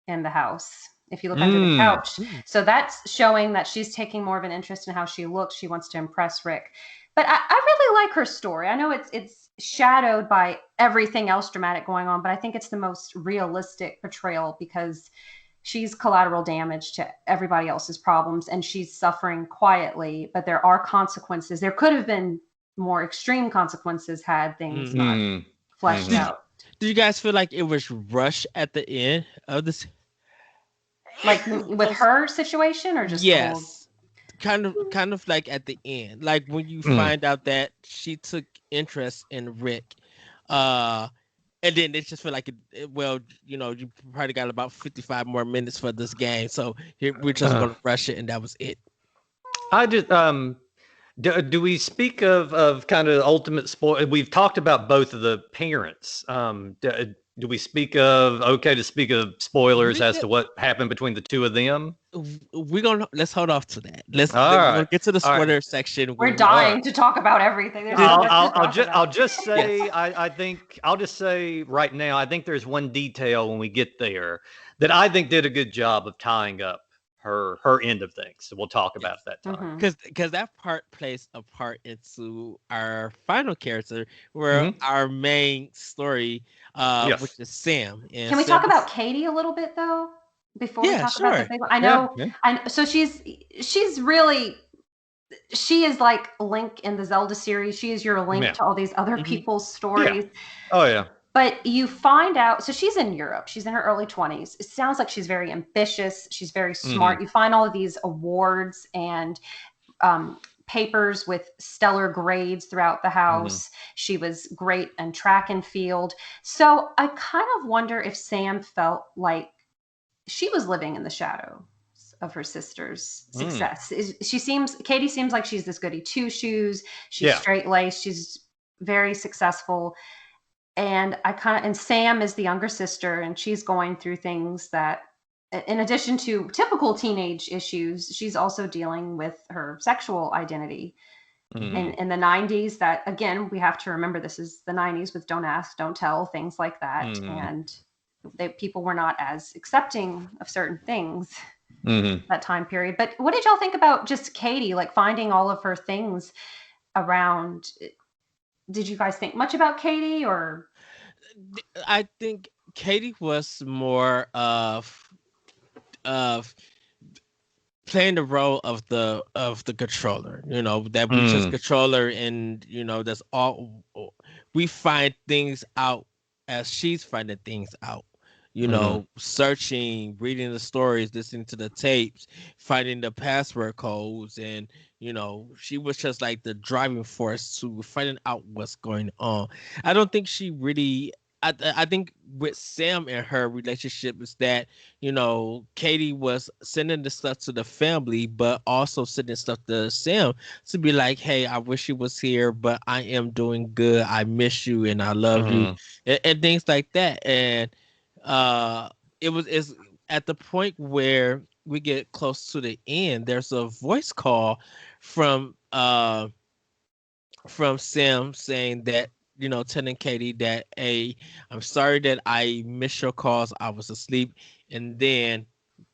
S3: in the house if you look under the
S2: Mm.
S3: couch.
S1: Mm.
S3: So that's showing that she's taking more of an interest in how she looks. She wants to impress Rick. But I really like her story. I know it's shadowed by everything else dramatic going on, but I think it's the most realistic portrayal because she's collateral damage to everybody else's problems and she's suffering quietly, but there are consequences. There could have been more extreme consequences had things not
S2: Mm.
S3: fleshed
S2: Hmm.
S1: Did
S3: out.
S1: did you guys feel like it was rushed at the end of this?
S3: Like with
S1: Those-
S3: her situation or just the whole.
S1: yes, kind of like at the end, like when you
S2: Mm.
S1: find out that she took interest in Rick, uh, and then it just feel like well, you probably got about 55 more minutes for this game, so here, we're just
S2: Uh,
S1: gonna rush it, and that was it.
S2: I just do we speak of kind of ultimate spoil? We've talked about both of the parents. Do we speak of okay to speak of spoilers
S1: We
S2: as
S1: could,
S2: to what happened between the two of them?
S1: we're gonna let's hold off to that.
S2: All
S1: We're gonna
S2: right,
S1: get to the
S2: all right,
S1: spoiler section
S3: We're
S1: when we
S2: all right.
S3: dying to talk about everything. There's so
S2: I'll
S3: much to
S2: I'll, I'll
S3: talk
S2: just
S3: about.
S2: say
S1: yes.
S2: I think I'll just say right now I think there's one detail when we get there that I think did a good job of tying up her end of things. So we'll talk about
S1: Yes.
S2: it that time.
S3: Hmm.
S1: Because that part plays a part into our final character, where
S2: Hmm.
S1: our main story, which
S2: Yes.
S1: is Sam, and
S3: Can we talk
S1: Sam
S3: about
S1: is
S3: Katie a little bit though? before we
S1: Yeah,
S3: talk about the
S1: sure.
S3: big one? I
S2: Yeah,
S3: know,
S2: yeah.
S3: so she's really, she is like Link in the Zelda series. She is your link
S2: Yeah.
S3: to all these other
S1: Mhm.
S3: people's
S2: Yeah.
S3: stories.
S2: Oh yeah.
S3: But you find out, so she's in Europe. She's in her early 20s. It sounds like she's very ambitious. She's very
S2: Hmm.
S3: smart. You find all of these awards and papers with stellar grades throughout the
S2: Hmm.
S3: house. She was great in track and field. So I kind of wonder if Sam felt like she was living in the shadow of her sister's
S2: Mm.
S3: success. Katie seems like she's this goody two shoes. She's
S2: Yeah.
S3: straight laced. She's very successful. And Sam is the younger sister, and she's going through things that, in addition to typical teenage issues, she's also dealing with her sexual identity.
S2: Hmm.
S3: In the 90s, that again, we have to remember, this is the 90s with don't ask, don't tell, things like that.
S2: Hmm.
S3: And people were not as accepting of certain things
S2: Hmm.
S3: that time period. But what did y'all think about just Katie, like finding all of her things around? Did you guys think much about Katie, or?
S1: I think Katie was more of playing the role of the controller. You know, that we just
S2: Mm.
S1: controller, and that's all. We find things out as she's finding things out.
S2: Hmm.
S1: Searching, reading the stories, listening to the tapes, finding the password codes, and she was just like the driving force to finding out what's going on. I don't think she really. I think with Sam and her relationship is that Katie was sending the stuff to the family, but also sending stuff to Sam to be like, hey, I wish you was here, but I am doing good. I miss you and I love you,
S2: Hmm.
S1: and things like that. And uh, it's at the point where we get close to the end. There's a voice call from Sam saying that, telling Katie that, hey, I'm sorry that I missed your calls. I was asleep. And then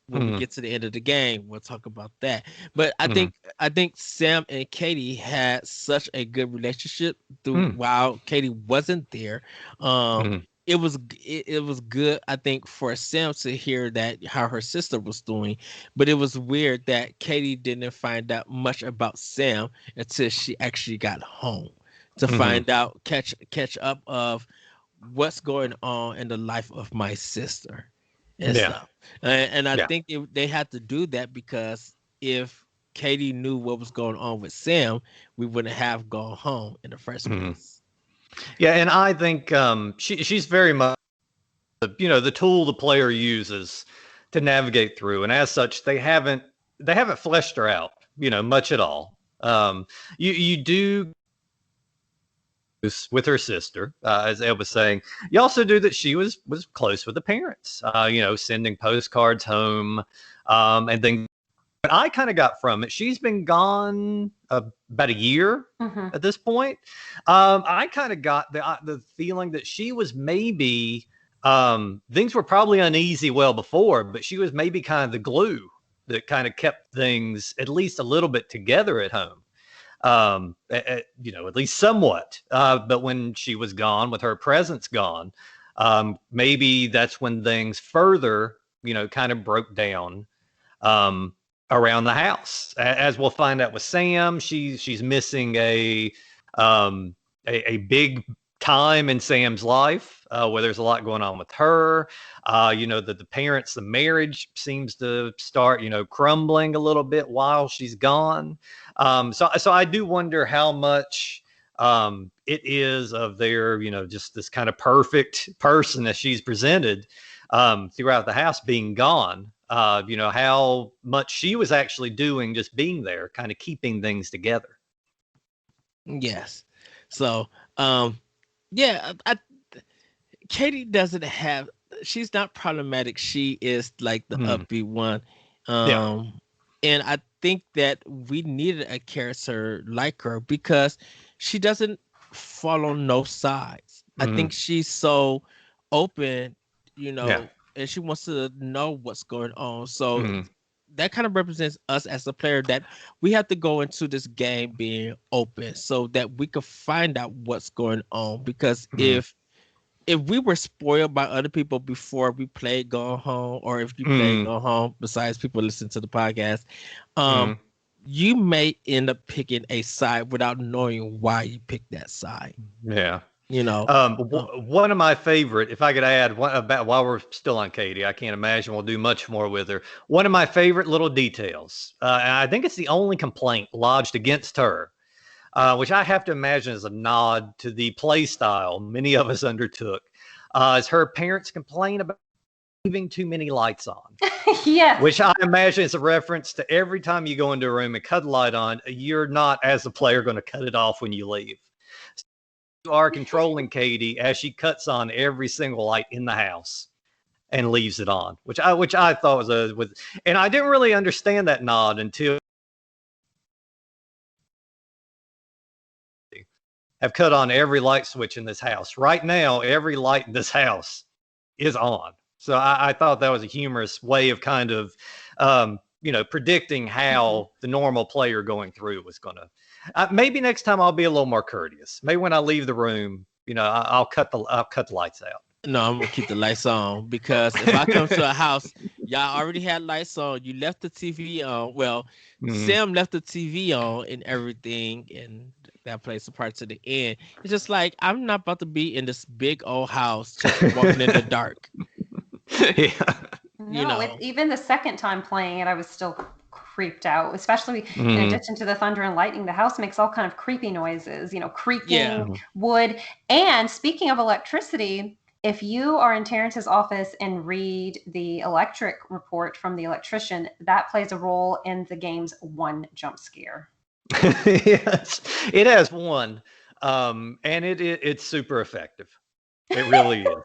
S1: when we
S2: Hmm.
S1: get to the end of the game, we'll talk about that. But I
S2: Hmm.
S1: think I think Sam and Katie had such a good relationship through
S2: Hmm.
S1: while Katie wasn't there. Um,
S2: Hmm.
S1: it was good, I think, for Sam to hear that how her sister was doing, but it was weird that Katie didn't find out much about Sam until she actually got home to
S2: Hmm.
S1: find out, catch up of what's going on in the life of my sister and
S2: Yeah.
S1: stuff. And I
S2: Yeah.
S1: think they had to do that because if Katie knew what was going on with Sam, we wouldn't have gone home in the first
S2: Hmm.
S1: place.
S2: Yeah, and I think she's very much the tool the player uses to navigate through, and as such, they haven't fleshed her out much at all. You do with her sister, as Ed was saying. You also do that she was close with the parents. Sending postcards home, and then. But I kind of got from it. She's been gone about a year
S3: Mhm.
S2: at this point. I kind of got the feeling that she was maybe things were probably uneasy well before, but she was maybe kind of the glue that kind of kept things at least a little bit together at home. At least somewhat. But when she was gone, with her presence gone, maybe that's when things further, kind of broke down um, around the house. As we'll find out with Sam, she's missing um, a big time in Sam's life where there's a lot going on with her. The marriage seems to start, crumbling a little bit while she's gone. So I do wonder how much it is of their, just this kind of perfect person as she's presented throughout the house being gone. How much she was actually doing just being there, kind of keeping things together.
S1: Yes. So, yeah, Katie doesn't have. She's not problematic. She is like the
S2: Hmm.
S1: upbeat one,
S2: Yeah.
S1: and I think that we needed a character like her because she doesn't follow no sides. I
S2: Hmm.
S1: think she's so open,
S2: Yeah.
S1: and she wants to know what's going on. So
S2: Hmm.
S1: that kind of represents us as a player, that we have to go into this game being open so that we can find out what's going on. Because
S2: Hmm.
S1: if if we were spoiled by other people before we played Go Home, or if you played Go Home, besides people listen to the podcast, you may end up picking a side without knowing why you picked that side.
S2: Yeah.
S1: You know,
S2: one of my favorite, if I could add one about while we're still on Katie, I can't imagine we'll do much more with her. One of my favorite little details, and I think it's the only complaint lodged against her, which I have to imagine is a nod to the play style many of us undertook, is her parents complain about leaving too many lights on.
S3: Yes.
S2: Which I imagine is a reference to every time you go into a room and cut the light on, you're not, as a player, going to cut it off when you leave. You are controlling Katie as she cuts on every single light in the house and leaves it on, which I thought was and I didn't really understand that nod until have cut on every light switch in this house. Right now, every light in this house is on. So I thought that was a humorous way of kind of, predicting how the normal player going through was going to. Maybe next time I'll be a little more courteous. Maybe when I leave the room, I'll cut the lights out.
S1: No, I'm gonna keep the lights on, because if I come to a house, y'all already had lights on, you left the TV on. Well, Sam left the TV on and everything, and that plays a part to the end. It's just like, I'm not about to be in this big old house just walking in the dark.
S2: Yeah.
S3: No, even the second time playing it, I was still creeped out, especially in addition to the thunder and lightning. The house makes all kind of creepy noises, creaking wood. And speaking of electricity, if you are in Terrence's office and read the electric report from the electrician, that plays a role in the game's one jump scare.
S2: Yes, it has one, and it's super effective. It really is.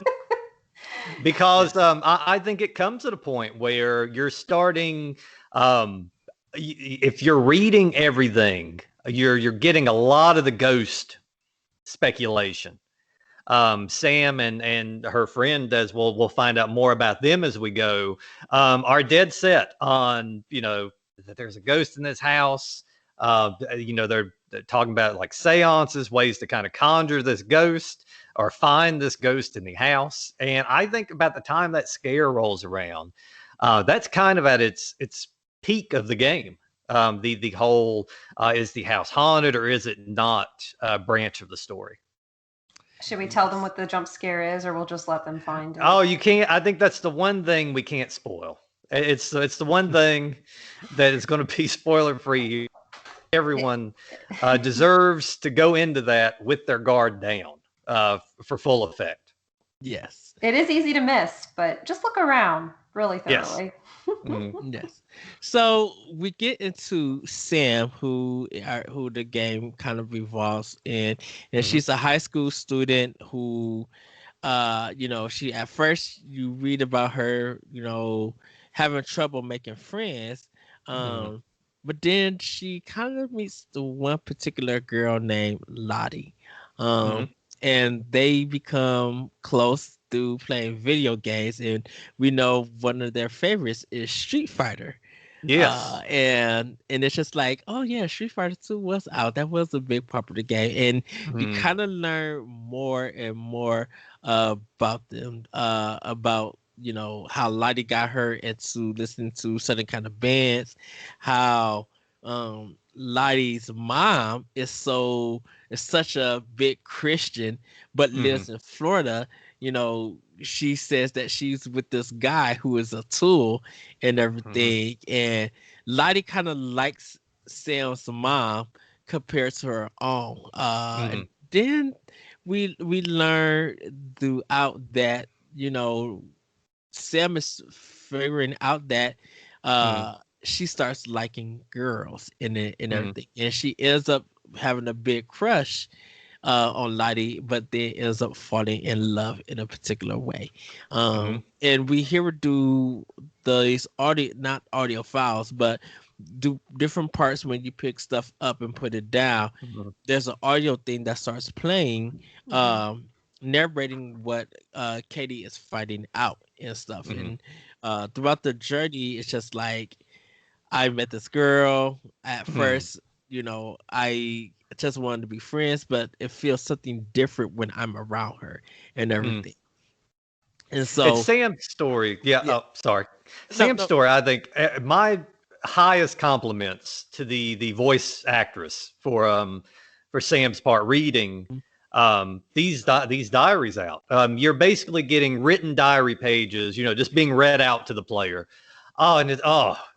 S2: Because I think it comes at a point where you're starting, if you're reading everything, you're getting a lot of the ghost speculation. Sam and her friend, as we'll find out more about them as we go, are dead set on that there's a ghost in this house. They're talking about like seances, ways to kind of conjure this ghost or find this ghost in the house. And I think about the time that scare rolls around, that's kind of at its peak of the game. The whole is the house haunted or is it not branch of the story.
S3: Should we tell them what the jump scare is, or we'll just let them find it?
S2: Oh, you can't. I think that's the one thing we can't spoil. It's the one thing that is going to be spoiler free. Everyone deserves to go into that with their guard down for full effect.
S1: Yes.
S3: It is easy to miss, but just look around really thoroughly.
S2: Yes.
S1: Yes. So we get into Sam, who the game kind of revolves in, and she's a high school student who, she, at first you read about her, having trouble making friends, but then she kind of meets the one particular girl named Lottie, and they become close through playing video games, and we know one of their favorites is Street Fighter.
S2: Yes.
S1: And it's just like, oh yeah, Street Fighter 2 was out. That was a big part of the game. And you kind of learn more and more about them, about how Lottie got her into listening to certain kind of bands, how Lottie's mom is such a big Christian but lives in Florida. She says that she's with this guy who is a tool and everything. And Lottie kind of likes Sam's mom compared to her own. And then we learn throughout that, Sam is figuring out that she starts liking girls and everything. And she ends up having a big crush on Lottie, but then ends up falling in love in a particular way. And we hear her do these not audio files, but do different parts when you pick stuff up and put it down. There's an audio thing that starts playing, narrating what Katie is fighting out and stuff. And throughout the journey, it's just like, I met this girl at first, I just wanted to be friends, but it feels something different when I'm around her and everything. And so
S2: it's Sam's story. Yeah.
S1: yeah.
S2: Oh, sorry.
S1: No,
S2: Sam's
S1: no.
S2: story. I think my highest compliments to the voice actress for Sam's part reading these diaries out. You're basically getting written diary pages, just being read out to the player. Oh, and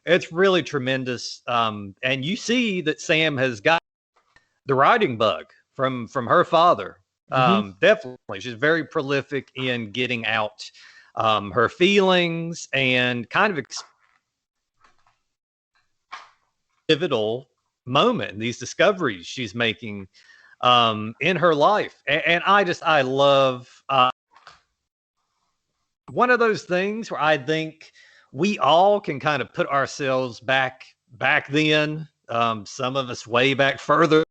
S2: it's really tremendous. And you see that Sam has got the writing bug from her father. Definitely, she's very prolific in getting out her feelings and kind of pivotal moment, these discoveries she's making in her life. And I love one of those things where I think we all can kind of put ourselves back then. Some of us way back further.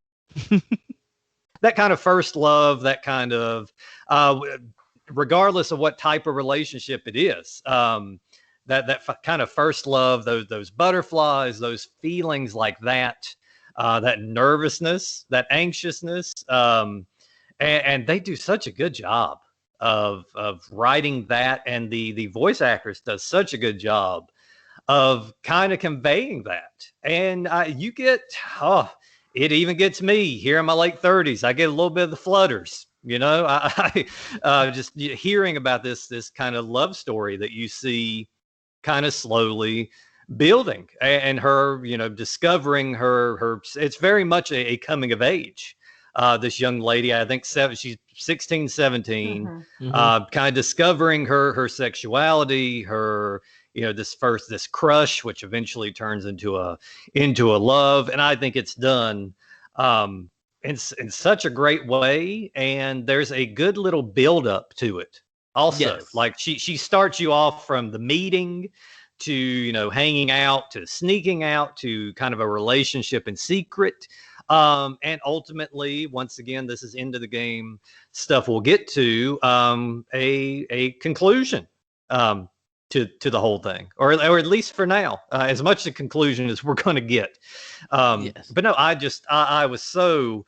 S2: That kind of first love, that kind of, regardless of what type of relationship it is, that kind of first love, those butterflies, those feelings like that, that nervousness, that anxiousness, and they do such a good job of writing that, and the voice actress does such a good job of kind of conveying that, and you get it even gets me here in my late 30s. I get a little bit of the flutters, I just hearing about this kind of love story that you see kind of slowly building, and her, discovering her, it's very much a coming of age. This young lady, I think she's 16, 17, kind of discovering her sexuality, her, this crush, which eventually turns into a love. And I think it's done in such a great way. And there's a good little build up to it also.
S1: Yes.
S2: Like she starts you off from the meeting to, hanging out, to sneaking out, to kind of a relationship in secret. And ultimately, once again, this is into the game stuff we'll get to, a conclusion to the whole thing, or at least for now, as much a conclusion as we're going to get.
S1: Yes.
S2: But no, I was so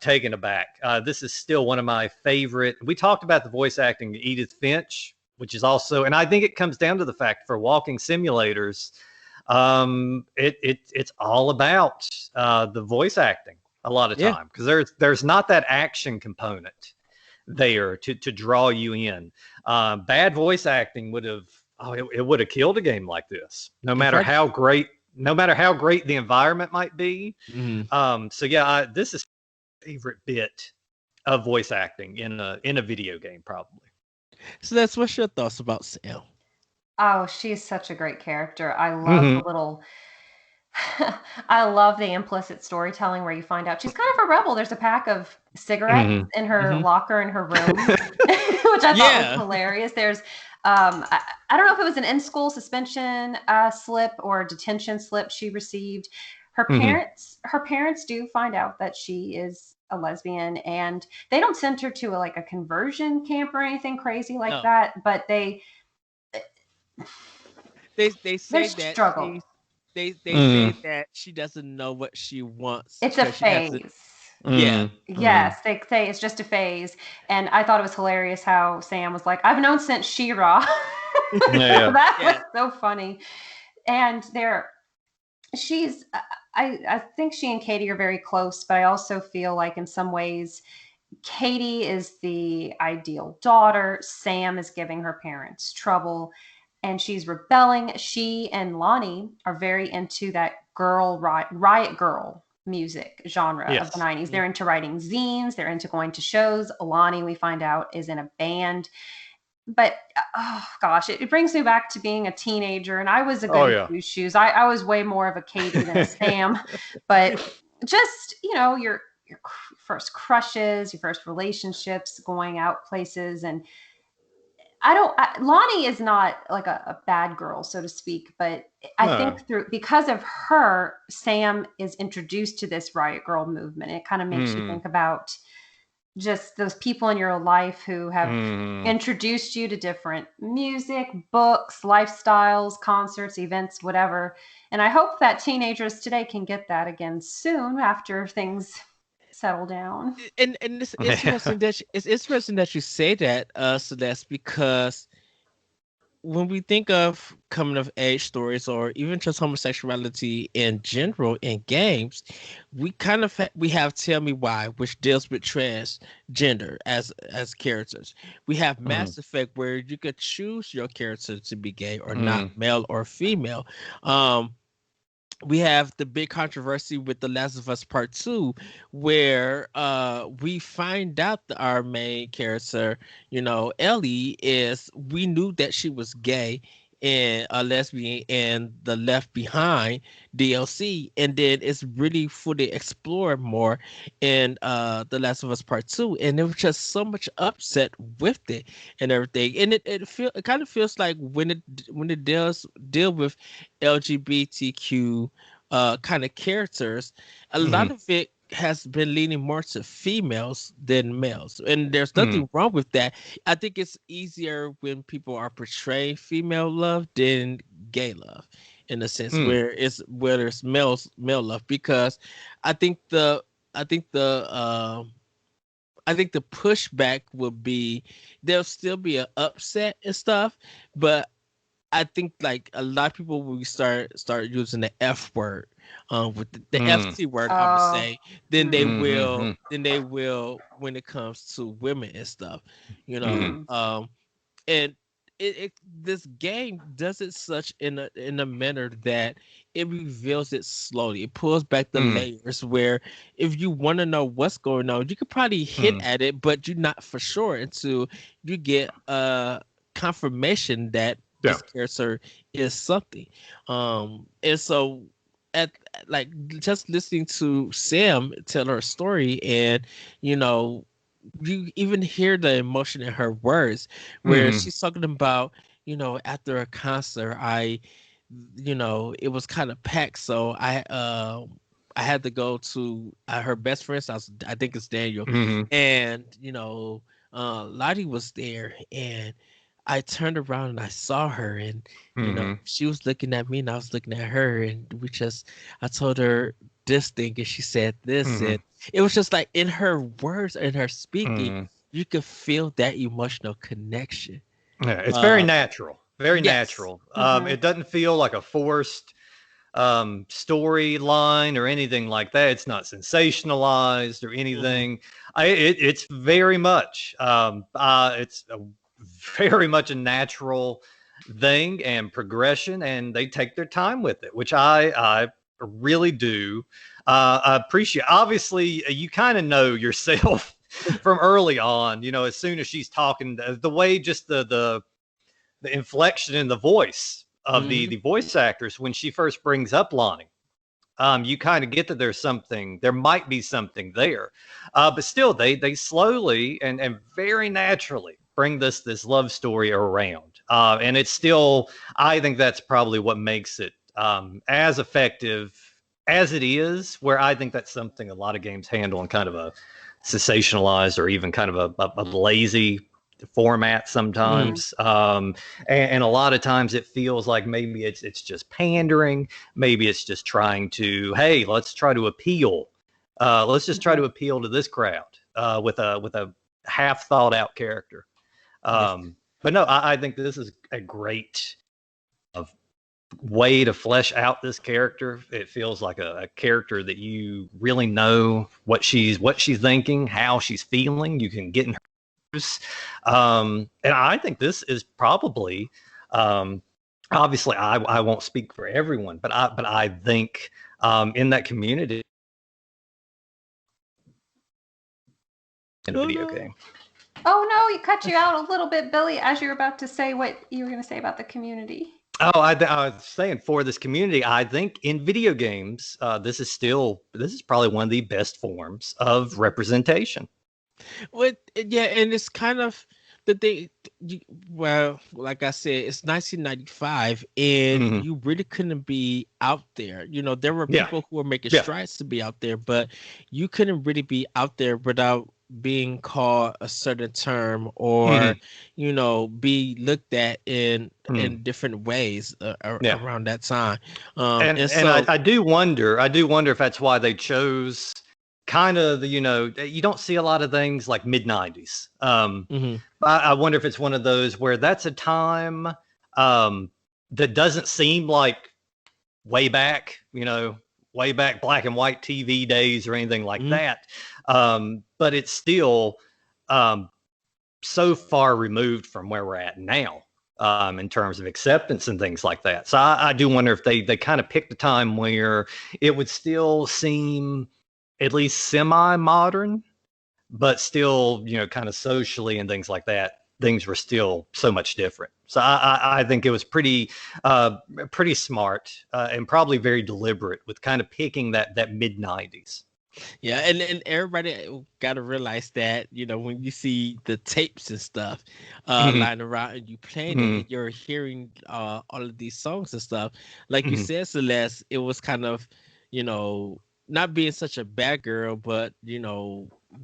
S2: taken aback. This is still one of my favorite. We talked about the voice acting of Edith Finch, which is also, and I think it comes down to the fact for walking simulators, it's all about the voice acting a lot of time, because there's not that action component there to draw you in. Bad voice acting would have killed a game like this, no matter how great the environment might be. So yeah, this is my favorite bit of voice acting in a video game, probably.
S1: So that's what's your thoughts about Sam?
S3: Oh, she's such a great character. I love the little I love the implicit storytelling where you find out she's kind of a rebel. There's a pack of cigarettes in her locker in her room, which I thought was hilarious. There's I don't know if it was an in-school suspension slip or a detention slip she received. Her parents do find out that she is a lesbian, and they don't send her to a conversion camp or anything crazy like that, but they
S1: say that
S3: struggle.
S1: They say that she doesn't know what she wants.
S3: It's a phase.
S1: Yeah.
S3: Yes, they say it's just a phase. And I thought it was hilarious how Sam was like, I've known since She-Ra. That was so funny. And I think she and Katie are very close, but I also feel like in some ways Katie is the ideal daughter. Sam is giving her parents trouble, and she's rebelling. She and Lonnie are very into that riot girl music genre of the 90s. They're into writing zines. They're into going to shows. Lonnie, we find out, is in a band. But, oh, gosh, it brings me back to being a teenager. And I was a goody two-shoes. I was way more of a Katie than a Sam. But just, your first crushes, your first relationships, going out places, and Lonnie is not like a bad girl, so to speak, but I think because of her, Sam is introduced to this riot girl movement. It kind of makes you think about just those people in your life who have introduced you to different music, books, lifestyles, concerts, events, whatever. And I hope that teenagers today can get that again soon after things settle down.
S1: And it's interesting that it's interesting that you say that, Celeste, because when we think of coming of age stories or even just homosexuality in general in games, we kind of we have Tell Me Why, which deals with transgender as characters. We have Mass Effect, where you could choose your character to be gay or not, male or female. We have the big controversy with The Last of Us Part 2, where we find out that our main character, Ellie, we knew that she was gay and a lesbian in the Left Behind DLC, and then it's really fully explored more in The Last of Us Part 2, and there was just so much upset with it and everything. And it kind of feels like when it does deal with LGBTQ kind of characters, a lot of it has been leaning more to females than males, and there's nothing wrong with that. I think it's easier when people are portraying female love than gay love, in a sense, where there's male love, because I think the pushback would be there'll still be an upset and stuff, but I think like a lot of people will start using the F word, with the FT word, I would say, then they will when it comes to women and stuff, and this game does it such in a manner that it reveals it slowly. It pulls back the layers, where if you want to know what's going on, you could probably hit at it, but you're not for sure until you get confirmation that this character is something. And so at like just listening to Sam tell her story, and you even hear the emotion in her words, where she's talking about, after a concert, it was kind of packed, so I had to go to her best friend's house. I think it's Daniel, and Lottie was there, and I turned around and I saw her, and she was looking at me and I was looking at her, and I told her this thing and she said this, and it was just like in her words and her speaking, you could feel that emotional connection.
S2: Yeah, it's very natural, very natural. It doesn't feel like a forced storyline or anything like that. It's not sensationalized or anything. It's very much it's very much a natural thing and progression, and they take their time with it, which I really do appreciate. Obviously, you kind of know yourself from early on, as soon as she's talking, the way, just the inflection in the voice of the voice actress when she first brings up Lonnie. You kind of get that there might be something there, but still they slowly and very naturally bring this love story around, and it's still, I think that's probably what makes it as effective as it is, where I think that's something a lot of games handle in kind of a sensationalized or even kind of a lazy format sometimes. And a lot of times it feels like maybe it's just pandering, maybe it's just trying to, hey, let's try to appeal, let's just try to appeal to this crowd with a half thought out character. But no, I think this is a great way to flesh out this character. It feels like a character that you really know what she's thinking, how she's feeling. You can get in her nerves. And I think this is probably, obviously I won't speak for everyone, but I think in that community in a video game.
S3: Oh no, you cut you out a little bit, Billy, as you were about to say what you were going to say about the community.
S2: Oh, I was saying, for this community, I think in video games, this is probably one of the best forms of representation.
S1: Well, yeah, and it's kind of the thing. Well, like I said, it's 1995, and you really couldn't be out there. There were people who were making strides to be out there, but you couldn't really be out there without being called a certain term, or be looked at in different ways around that time.
S2: And so I do wonder if that's why they chose kind of the, you don't see a lot of things like mid-90s.
S1: Mm-hmm.
S2: I wonder if it's one of those where that's a time that doesn't seem like way back, way back black and white TV days or anything like that. But it's still so far removed from where we're at now in terms of acceptance and things like that. So I do wonder if they kind of picked a time where it would still seem at least semi-modern, but still, kind of socially and things like that, things were still so much different. So I think it was pretty smart and probably very deliberate with kind of picking that mid-90s.
S1: Yeah, and everybody got to realize that, when you see the tapes and stuff lying around and you playing it, and you're hearing all of these songs and stuff, like you said, Celeste, it was kind of, not being such a bad girl, but,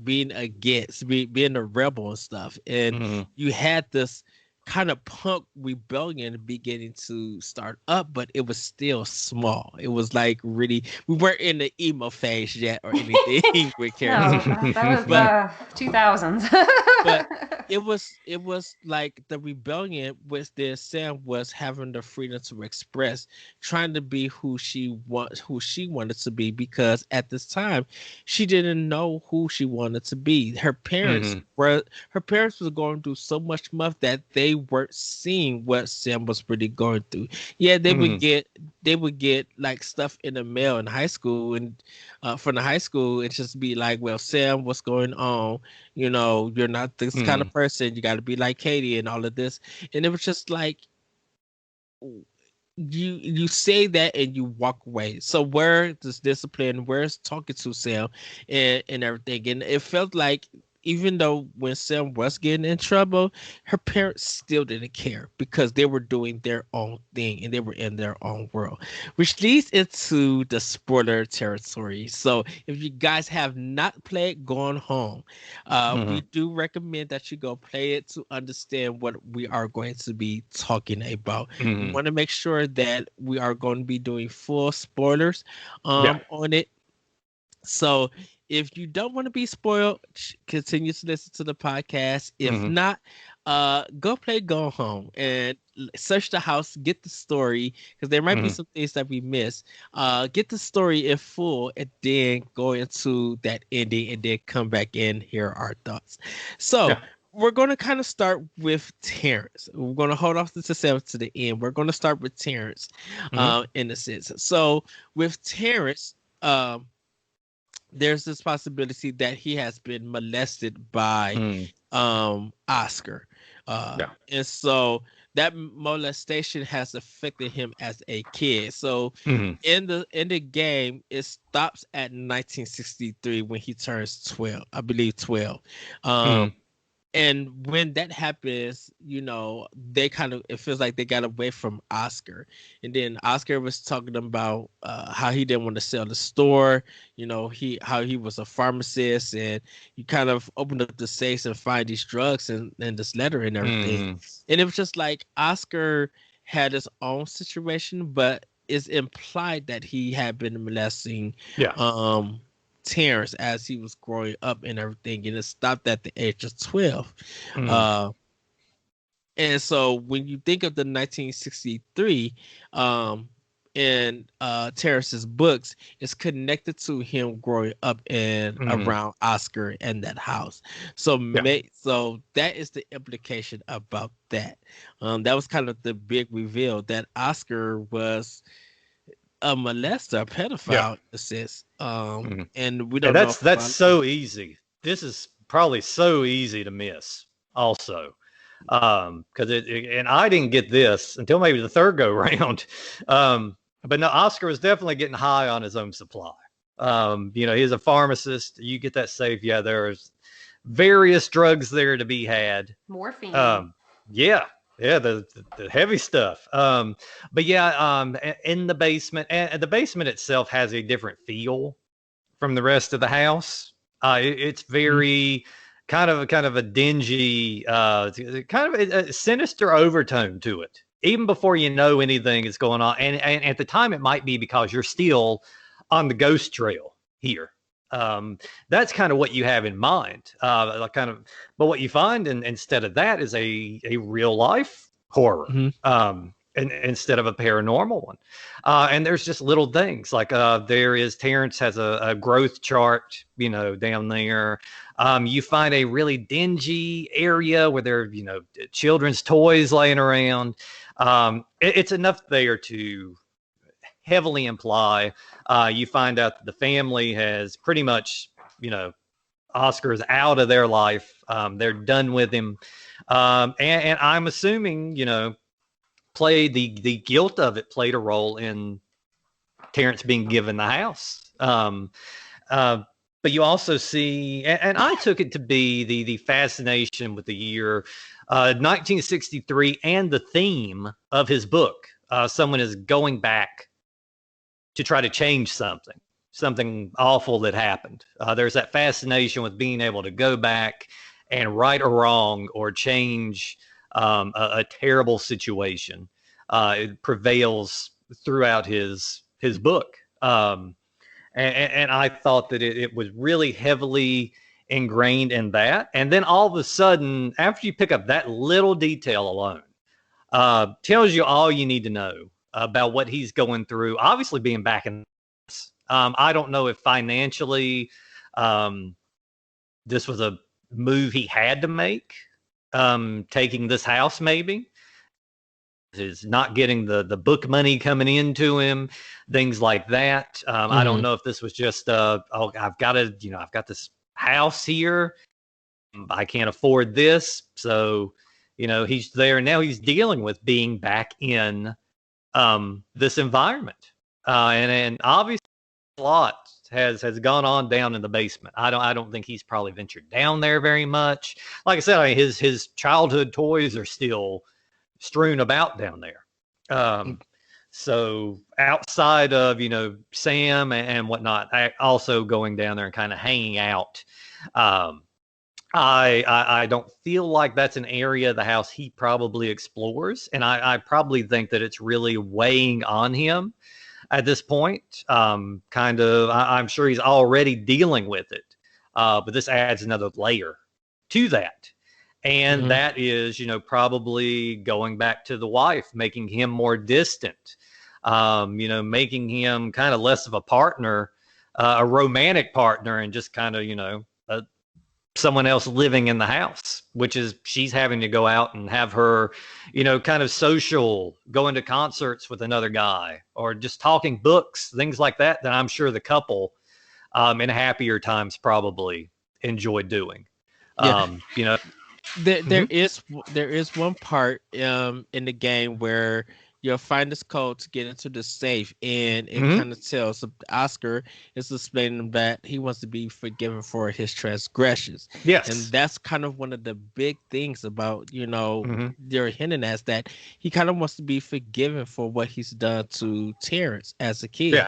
S1: being against, being a rebel and stuff. And you had this kind of punk rebellion beginning to start up, but it was still small. It was like really, we weren't in the emo phase yet or anything with characters.
S3: No, that was 2000s.
S1: But it was like the rebellion with this Sam was having the freedom to express, trying to be who she wanted to be, because at this time she didn't know who she wanted to be. Her parents were going through so much stuff that they weren't seeing what Sam was really going through. Yeah, they would get like stuff in the mail in high school and from the high school, and just be like, well, Sam, what's going on? You're not this kind of person. You got to be like Katie and all of this. And it was just like, you say that and you walk away. So where does discipline? Where's talking to Sam and everything? And it felt like, even though when Sam was getting in trouble, her parents still didn't care because they were doing their own thing and they were in their own world, which leads into the spoiler territory. So if you guys have not played Gone Home, we do recommend that you go play it to understand what we are going to be talking about. We want to make sure that we are going to be doing full spoilers on it. So if you don't want to be spoiled, continue to listen to the podcast. If not, go play Go Home and search the house, get the story, because there might be some things that we miss. Get the story in full, and then go into that ending, and then come back in, hear our thoughts. So we're going to kind of start with Terrence. We're going to hold off to Sam to the end. We're going to start with Terrence in a sense. So with Terrence, there's this possibility that he has been molested by Oscar. And so that molestation has affected him as a kid. So in the game, it stops at 1963 when he turns 12, I believe 12. And when that happens, they it feels like they got away from Oscar. And then Oscar was talking about how he didn't want to sell the store, how he was a pharmacist, and you kind of open up the safes and find these drugs and this letter and everything. And it was just like Oscar had his own situation, but it's implied that he had been molesting Terrence as he was growing up and everything, and it stopped at the age of 12. And so when you think of the 1963 in Terrence's books, it's connected to him growing up in around Oscar and that house. So so that is the implication about that. That was kind of the big reveal, that Oscar was a molester, a pedophile, assist. And we don't know.
S2: That's so easy. This is probably so easy to miss also. Because and I didn't get this until maybe the third go round. But no, Oscar was definitely getting high on his own supply. He's a pharmacist. You get that safe. Yeah, there's various drugs there to be had.
S3: Morphine.
S2: The heavy stuff. But in the basement, and the basement itself has a different feel from the rest of the house. It's very kind of a dingy, kind of a sinister overtone to it, even before you know anything is going on. And at the time, it might be because you're still on the ghost trail here. That's kind of what you have in mind. But what you find instead of that is a real life horror. And instead of a paranormal one. And there's just little things like Terrence has a growth chart, down there. You find a really dingy area where there are, children's toys laying around. It's enough there to heavily imply. You find out that the family has pretty much, Oscar's out of their life. They're done with him. And I'm assuming, played the guilt of it played a role in Terrence being given the house. But you also see, and I took it to be the fascination with the year 1963 and the theme of his book. Someone is going back to try to change something awful that happened. There's that fascination with being able to go back and right or wrong or change a terrible situation. It prevails throughout his book. And I thought that it was really heavily ingrained in that. And then all of a sudden, after you pick up that little detail alone, tells you all you need to know about what he's going through. Obviously being back in this. I don't know if financially this was a move he had to make. Taking this house, maybe is not getting the book money coming into him, things like that. I don't know if this was just I've got this house here, I can't afford this, so he's there now. He's dealing with being back in this environment, and obviously a lot has gone on down in the basement. I don't think he's probably ventured down there very much. Like I said, his childhood toys are still strewn about down there. So outside of Sam and whatnot, I also going down there and kind of hanging out. I don't feel like that's an area of the house he probably explores, and I probably think that it's really weighing on him at this point. I'm sure he's already dealing with it, but this adds another layer to that. And that is, probably going back to the wife, making him more distant, making him kind of less of a partner, a romantic partner, and just kind of, someone else living in the house, which is she's having to go out and have her, kind of social, going to concerts with another guy or just talking books, things like that I'm sure the couple in happier times probably enjoyed doing.
S1: There is one part in the game where you'll find this code to get into the safe, and it kind of tells Oscar is explaining that he wants to be forgiven for his transgressions.
S2: Yes,
S1: and that's kind of one of the big things about they're hinting at that he kind of wants to be forgiven for what he's done to Terrence as a kid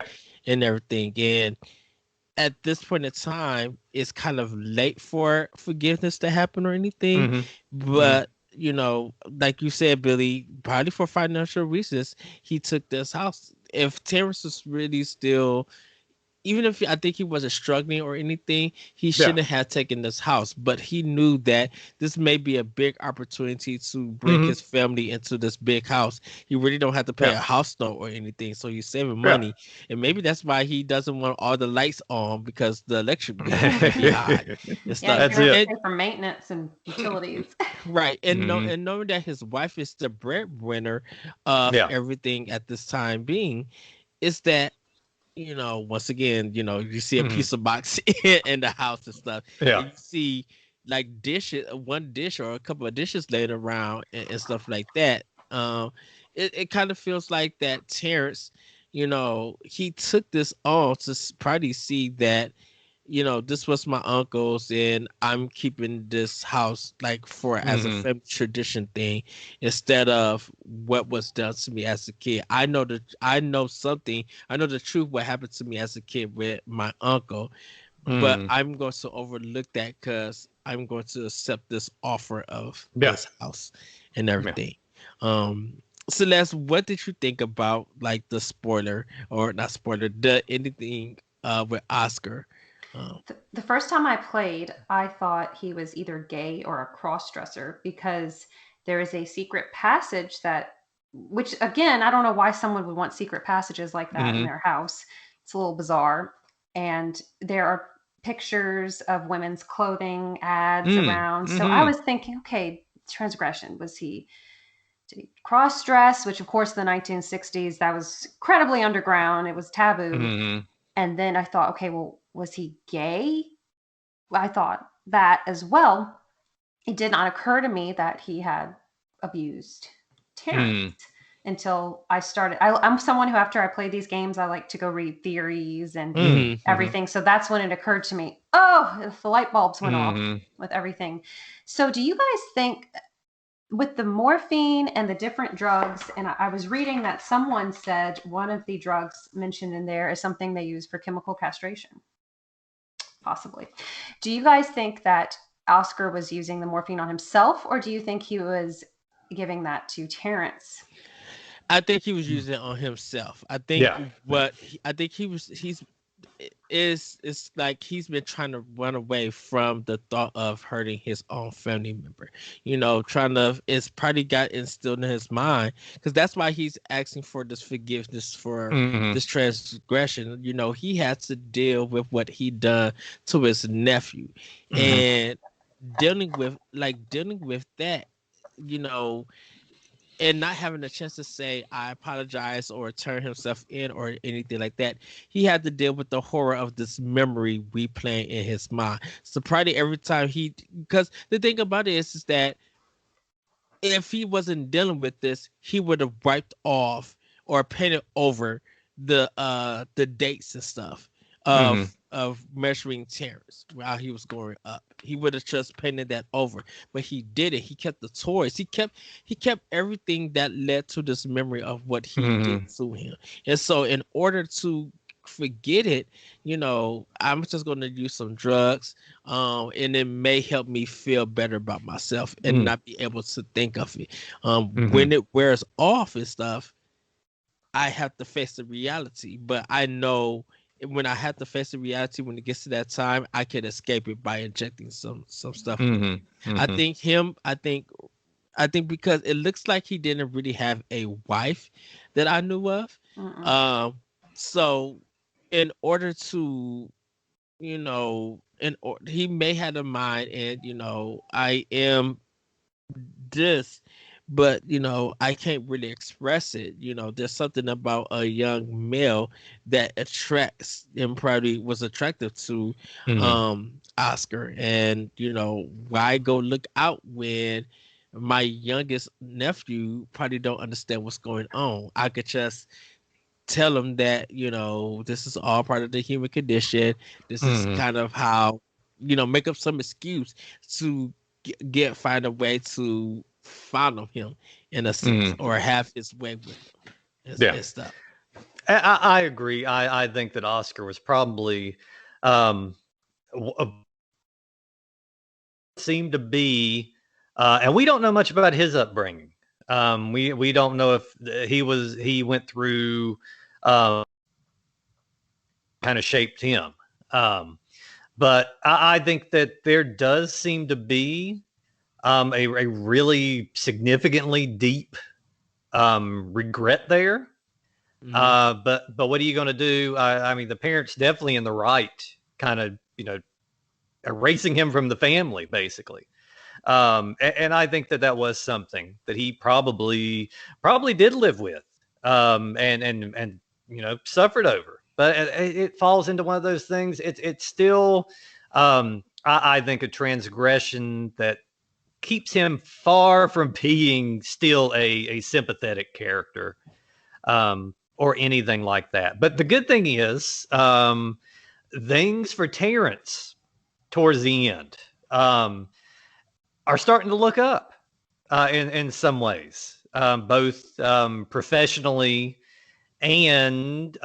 S1: and everything. And at this point in time, it's kind of late for forgiveness to happen or anything. But, like you said, Billy, probably for financial reasons, he took this house. If Terrence was really still, even if I think he wasn't struggling or anything, he shouldn't have taken this house. But he knew that this may be a big opportunity to bring his family into this big house. He really don't have to pay a house note or anything, so he's saving money. And maybe that's why he doesn't want all the lights on, because the electric bill is be high and stuff.
S3: That's it. For maintenance and utilities.
S1: Right. And knowing that his wife is the breadwinner of everything at this time being, is that once again, you see a piece of box in the house and stuff.
S2: Yeah.
S1: And you see like dishes, one dish or a couple of dishes laid around and stuff like that. It kind of feels like that Terrence, he took this on to probably see that, this was my uncle's and I'm keeping this house like for as a family tradition thing instead of what was done to me as a kid. I know the truth what happened to me as a kid with my uncle, but I'm going to overlook that because I'm going to accept this offer of this house and everything. Celeste, what did you think about like the spoiler or not spoiler, the anything with Oscar?
S3: The first time I played, I thought he was either gay or a cross-dresser because there is a secret passage that, which again, I don't know why someone would want secret passages like that in
S2: Mm-hmm.
S3: their house. It's a little bizarre. And there are pictures of women's clothing ads around. So I
S2: Mm-hmm.
S3: was thinking, okay, transgression. Did he cross dress? Which, of course, in the 1960s, that was incredibly underground. It was taboo.
S2: Mm-hmm.
S3: And then I thought, okay, well, was he gay? I thought that as well. It did not occur to me that he had abused Terrence
S2: Mm-hmm.
S3: until I started. I'm someone who, after I play these games, I like to go read theories and
S1: Mm-hmm.
S3: everything. So that's when it occurred to me, oh, the light bulbs went off
S2: Mm-hmm.
S3: with everything. So do you guys think with the morphine and the different drugs, and I was reading that someone said one of the drugs mentioned in there is something they use for chemical castration, possibly. Do you guys think that Oscar was using the morphine on himself, or do you think he was giving that to Terrence?
S1: I think he was using it on himself.
S2: Yeah.
S1: I think he's is like he's been trying to run away from the thought of hurting his own family member. Trying to, it's probably got instilled in his mind, because that's why he's asking for this forgiveness for
S2: Mm-hmm.
S1: this transgression. He has to deal with what he done to his nephew,
S2: Mm-hmm.
S1: and dealing with that, you know and not having a chance to say I apologize or turn himself in or anything like that. He had to deal with the horror of this memory replaying in his mind. So probably every time because the thing about it is that if he wasn't dealing with this, he would have wiped off or painted over the dates and stuff
S2: Mm-hmm.
S1: of measuring Terrence while he was growing up. He would have just painted that over, but he didn't. He kept the toys. He kept everything that led to this memory of what he did
S2: Mm-hmm.
S1: to him. And so, in order to forget it, I'm just going to use some drugs, and it may help me feel better about myself and not be able to think of it.
S2: Mm-hmm.
S1: When it wears off and stuff, I have to face the reality. But I know when I have to face the reality, when it gets to that time, I can escape it by injecting some stuff with
S2: Mm-hmm.
S1: it. I
S2: Mm-hmm.
S1: think him. I think because it looks like he didn't really have a wife that I knew of.
S3: Mm-mm.
S1: So in order to, he may have a mind, and I am this, but I can't really express it. There's something about a young male that attracts and probably was attractive to
S2: Mm-hmm.
S1: Oscar. And why go look out when my youngest nephew probably don't understand what's going on? I could just tell him that this is all part of the human condition. This is
S2: Mm-hmm.
S1: kind of how, make up some excuse to find a way to follow him in a sense,
S2: Mm-hmm.
S1: or have his way with him
S2: Yeah.
S1: and stuff.
S2: I agree. I think that Oscar was probably um, seemed to be, and we don't know much about his upbringing. We don't know if he went through kind of shaped him. But I think that there does seem to be a really significantly deep regret there.
S1: Hmm.
S2: But what are you going to do? I mean, the parents definitely in the right, kind of, erasing him from the family, basically. And I think that was something that he probably did live with, and suffered over. But it falls into one of those things. It's still, I think, a transgression that keeps him far from being still a sympathetic character, or anything like that. But the good thing is, things for Terrence towards the end are starting to look up, in some ways, both professionally and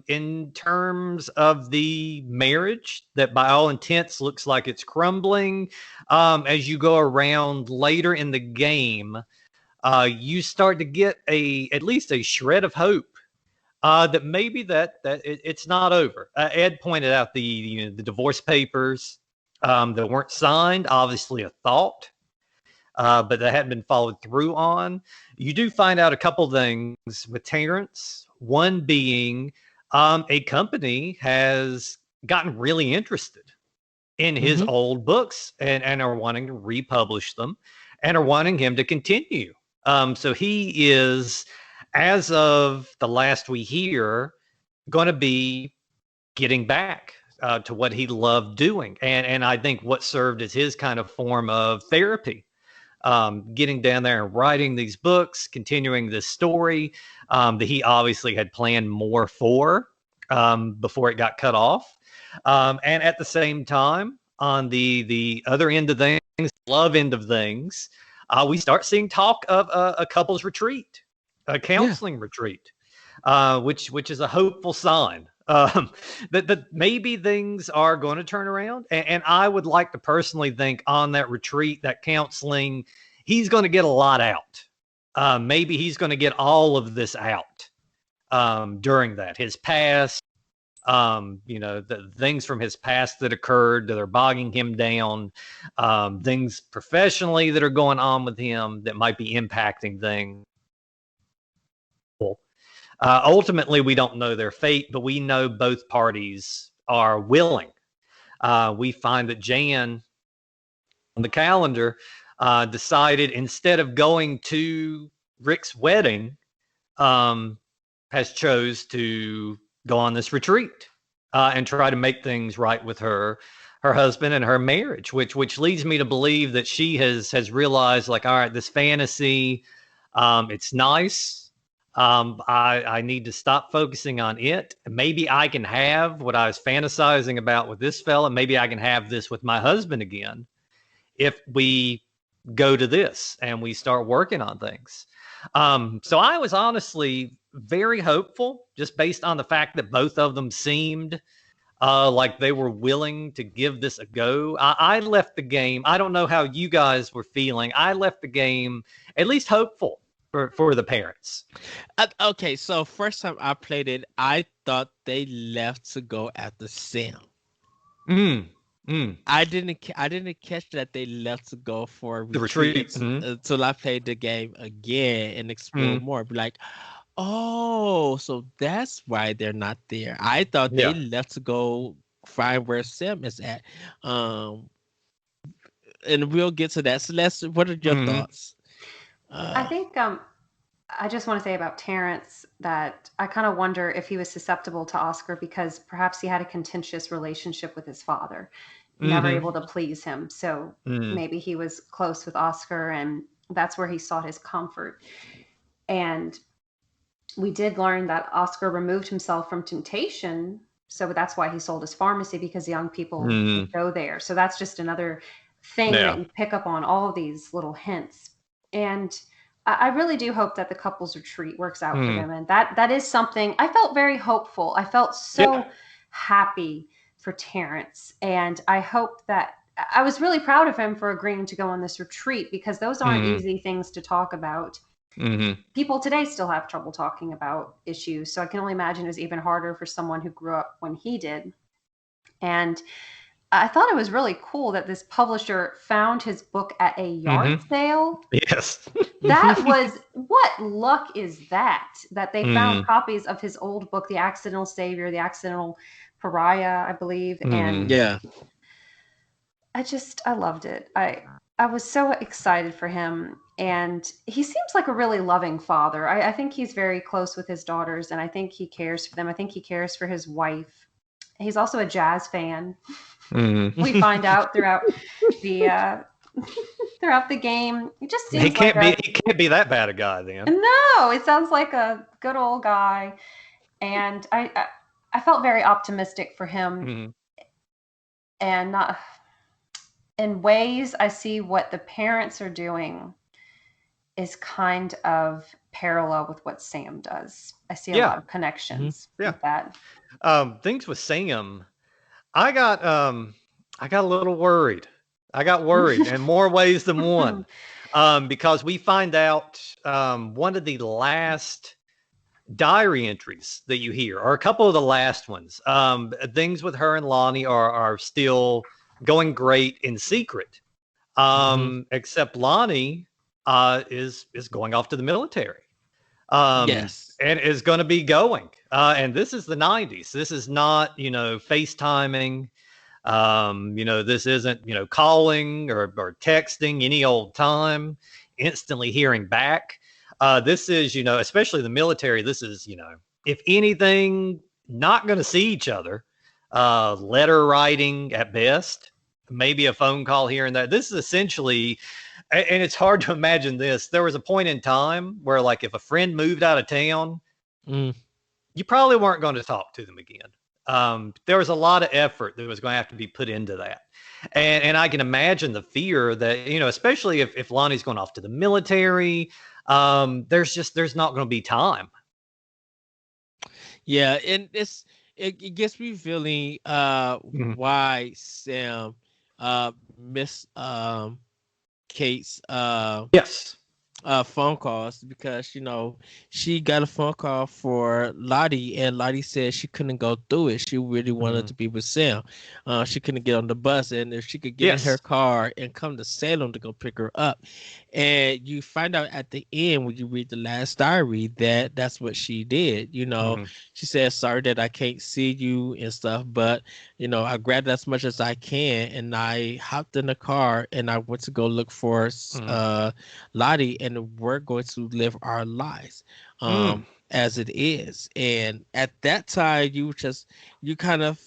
S2: in terms of the marriage that, by all intents, looks like it's crumbling. As you go around later in the game, you start to get at least a shred of hope that maybe it's not over. Ed pointed out the divorce papers that weren't signed, obviously a thought, but that hadn't been followed through on. You do find out a couple things with Terrence. One being a company has gotten really interested in his old books and are wanting to republish them and are wanting him to continue. So he is, as of the last we hear, going to be getting back to what he loved doing. And I think what served as his kind of form of therapy, getting down there and writing these books, continuing this story that he obviously had planned more for before it got cut off. And at the same time, on the other end of things, love end of things, we start seeing talk of a couples retreat, a counseling retreat, which is a hopeful sign that maybe things are going to turn around. And I would like to personally think on that retreat, that counseling, he's going to get a lot out. Maybe he's going to get all of this out during that. His past, the things from his past that occurred that are bogging him down, things professionally that are going on with him that might be impacting things. Ultimately, we don't know their fate, but we know both parties are willing. We find that Jan on the calendar decided, instead of going to Rick's wedding, has chose to go on this retreat and try to make things right with her husband and her marriage, which leads me to believe that she has realized, like, all right, this fantasy, it's nice. I need to stop focusing on it. Maybe I can have what I was fantasizing about with this fella. Maybe I can have this with my husband again if we go to this and we start working on things. So I was honestly very hopeful, just based on the fact that both of them seemed like they were willing to give this a go. I left the game. I don't know how you guys were feeling. I left the game at least hopeful for the parents.
S1: Okay, so first time I played it, I thought they left to go after Sam. I didn't catch that they left to go for
S2: the retreat
S1: until I played the game again and explored more. Be like, oh, so that's why they're not there. I thought they left to go find where Sam is at. And we'll get to that. Celeste, what are your thoughts?
S3: I think I just want to say about Terrence that I kind of wonder if he was susceptible to Oscar because perhaps he had a contentious relationship with his father, never able to please him. So maybe he was close with Oscar and that's where he sought his comfort. And we did learn that Oscar removed himself from temptation. So that's why he sold his pharmacy, because young people would go there. So that's just another thing that you pick up on, all of these little hints. And I really do hope that the couples retreat works out for them. And that is something I felt very hopeful. I felt so happy for Terrence. And I hope that I was really proud of him for agreeing to go on this retreat, because those aren't easy things to talk about. People today still have trouble talking about issues. So I can only imagine it was even harder for someone who grew up when he did. And I thought it was really cool that this publisher found his book at a yard sale.
S2: Yes.
S3: That was, what luck is that they found copies of his old book, The Accidental Savior, The Accidental Pariah, I believe. And I loved it. I was so excited for him. And he seems like a really loving father. I think he's very close with his daughters, and I think he cares for them. I think he cares for his wife. He's also a jazz fan. We find out throughout the game. It just seems
S2: he can't be that bad a guy then.
S3: No, it sounds like a good old guy, and I felt very optimistic for him, and not in ways I see what the parents are doing is kind of parallel with what Sam does. I see a lot of connections with that.
S2: Things with Sam, I got a little worried. I got worried in more ways than one, because we find out one of the last diary entries that you hear, or a couple of the last ones. Things with her and Lonnie are still going great in secret. Except Lonnie is going off to the military.
S1: Yes.
S2: And is going to be going. And this is the 90s. This is not, FaceTiming. This isn't, calling or texting any old time, instantly hearing back. This is, especially the military, this is, if anything, not going to see each other. Letter writing at best, maybe a phone call here and there. This is essentially, and it's hard to imagine this. There was a point in time where, like, if a friend moved out of town, you probably weren't going to talk to them again. There was a lot of effort that was going to have to be put into that. And I can imagine the fear that, especially if Lonnie's going off to the military, there's not going to be time.
S1: Yeah. And it gets me feeling why Sam miss Kate's
S2: yes
S1: phone calls, because she got a phone call for Lottie, and Lottie said she couldn't go through it. She really wanted to be with Sam. She couldn't get on the bus, and if she could get in her car and come to Salem to go pick her up. And you find out at the end when you read the last diary that that's what she did. She said, sorry that I can't see you and stuff, but I grabbed as much as I can, and I hopped in the car and I went to go look for Lottie, and we're going to live our lives as it is. And at that time, you kind of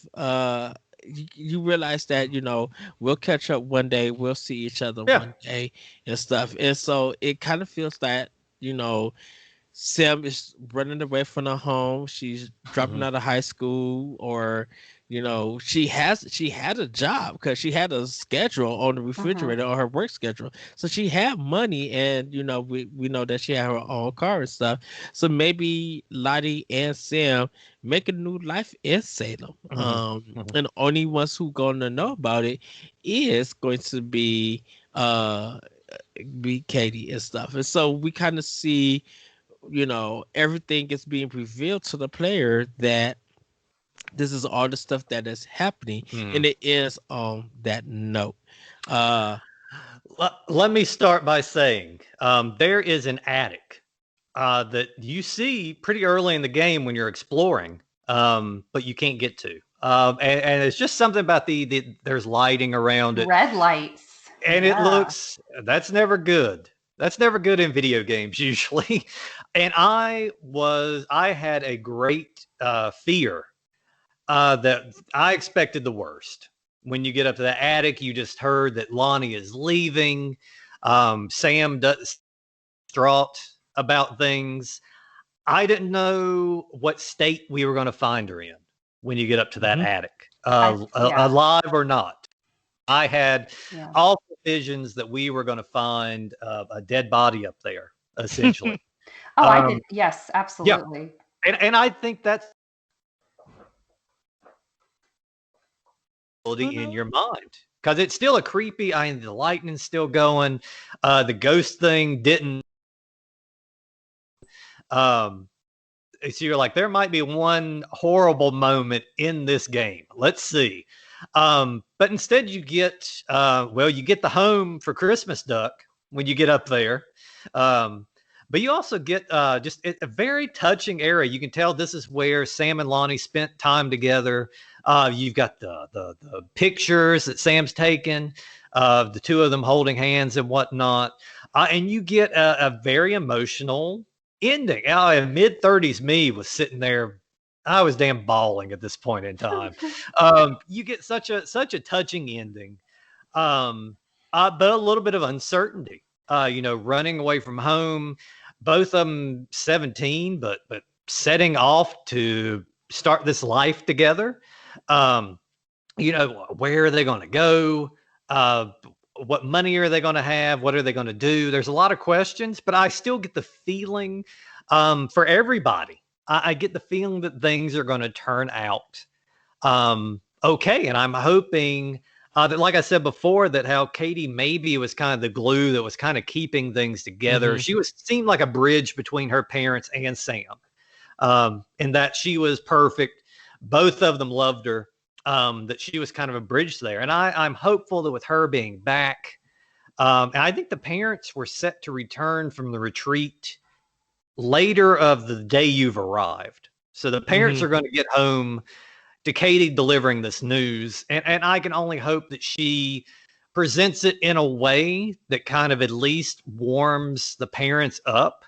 S1: you realize that we'll catch up one day, we'll see each other one day and stuff. And so it kind of feels that Sam is running away from her home. She's dropping out of high school, or she had a job because she had a schedule on the refrigerator on her work schedule. So she had money, and we know that she had her own car and stuff. So maybe Lottie and Sam make a new life in Salem. And the only ones who gonna know about it is going to be Katie and stuff. And so we kind of see, everything is being revealed to the player that this is all the stuff that is happening, and it is on that note.
S2: Let me start by saying there is an attic that you see pretty early in the game when you're exploring, but you can't get to. And it's just something about there's lighting around it.
S3: Red lights.
S2: And it looks, that's never good. That's never good in video games usually. And I had a great fear that I expected the worst. When you get up to the attic, you just heard that Lonnie is leaving. Sam does distraught about things. I didn't know what state we were going to find her in when you get up to that attic, alive or not. I had all visions that we were going to find a dead body up there, essentially.
S3: I did. Yes, absolutely.
S2: Yeah. And I think that's in your mind, because it's still a creepy. The lightning's still going. The ghost thing didn't. So you're like, there might be one horrible moment in this game. Let's see. But instead you get, you get the home for Christmas duck when you get up there. But you also get just a very touching area. You can tell this is where Sam and Lonnie spent time together. You've got the pictures that Sam's taken of the two of them holding hands and whatnot. And you get a very emotional ending. Mid-30s me was sitting there. I was damn bawling at this point in time. You get such a touching ending, but a little bit of uncertainty. Running away from home, both of them 17, but setting off to start this life together. Where are they going to go? What money are they going to have? What are they going to do? There's a lot of questions, but I still get the feeling for everybody. I get the feeling that things are going to turn out okay. And I'm hoping that, like I said before, that how Katie maybe was kind of the glue that was kind of keeping things together. She seemed like a bridge between her parents and Sam. and that she was perfect. Both of them loved her. That she was kind of a bridge there. And I'm hopeful that with her being back, and I think the parents were set to return from the retreat later of the day you've arrived. So the parents are going to get home to Katie delivering this news. And I can only hope that she presents it in a way that kind of at least warms the parents up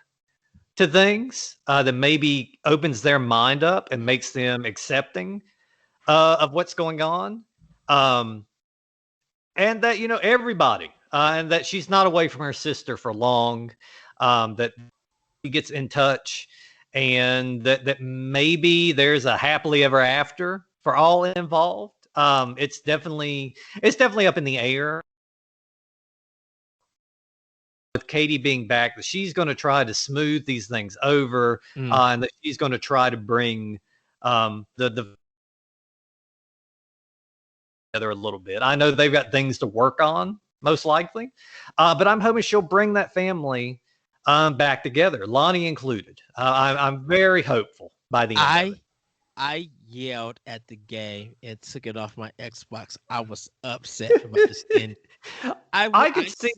S2: to things, that maybe opens their mind up and makes them accepting of what's going on. And that, everybody, and that she's not away from her sister for long, that he gets in touch, and that maybe there's a happily ever after for all involved. It's definitely up in the air with Katie being back, that she's going to try to smooth these things over, and that she's going to try to bring the together a little bit. I know they've got things to work on, most likely, but I'm hoping she'll bring that family back together, Lonnie included. I'm very hopeful by the end of it.
S1: I yelled at the game and took it off my Xbox. I was upset about this end. I could
S2: see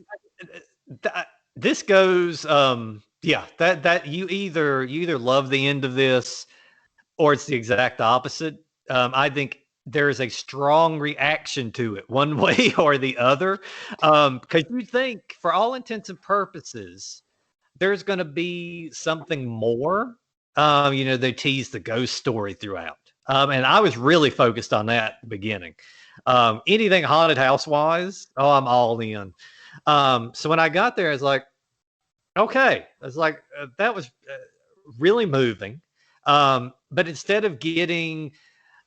S2: this goes. That you either love the end of this, or it's the exact opposite. I think there's a strong reaction to it, one way or the other, because you think, for all intents and purposes, there's going to be something more. They tease the ghost story throughout. And I was really focused on that at the beginning. Anything haunted house wise, I'm all in. So when I got there, I was like, okay. I was like, that was really moving. But instead of getting,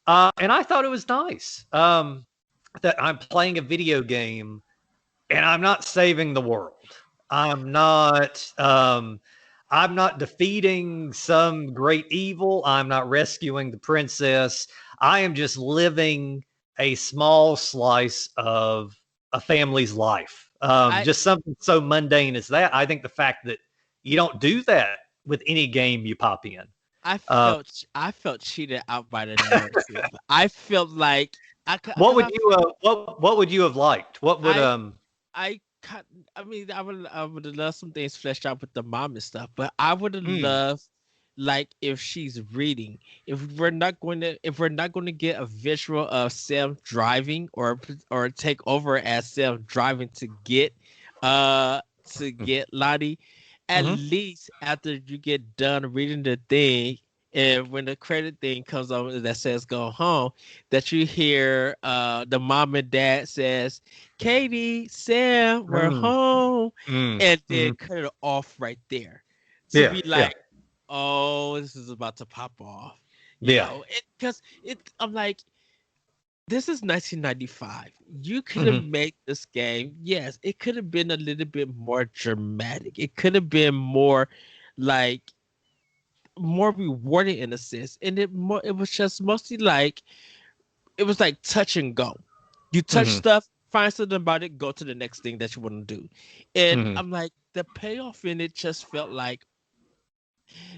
S2: and I thought it was nice that I'm playing a video game and I'm not saving the world. I'm not defeating some great evil. I'm not rescuing the princess. I am just living a small slice of a family's life. Just something so mundane as that. I think the fact that you don't do that with any game you pop in.
S1: I felt cheated out by the narrative. I felt like
S2: what would you have liked? What would
S1: I would have loved some things fleshed out with the mom and stuff, but I would have loved, like, if she's reading. If we're not going to get a visual of Sam driving or take over as Sam driving to get Lottie, at least after you get done reading the thing, and when the credit thing comes on that says go home, that you hear the mom and dad says, Katie, Sam, we're home. And then cut it off right there. To be like, oh, this is about to pop off. Because I'm like, this is 1995. You could have made this game. Yes, it could have been a little bit more dramatic. It could have been more like more rewarding in a sense. And it was just mostly like, it was like touch and go. You touch stuff, find something about it, go to the next thing that you want to do. And I'm like, the payoff in it just felt like,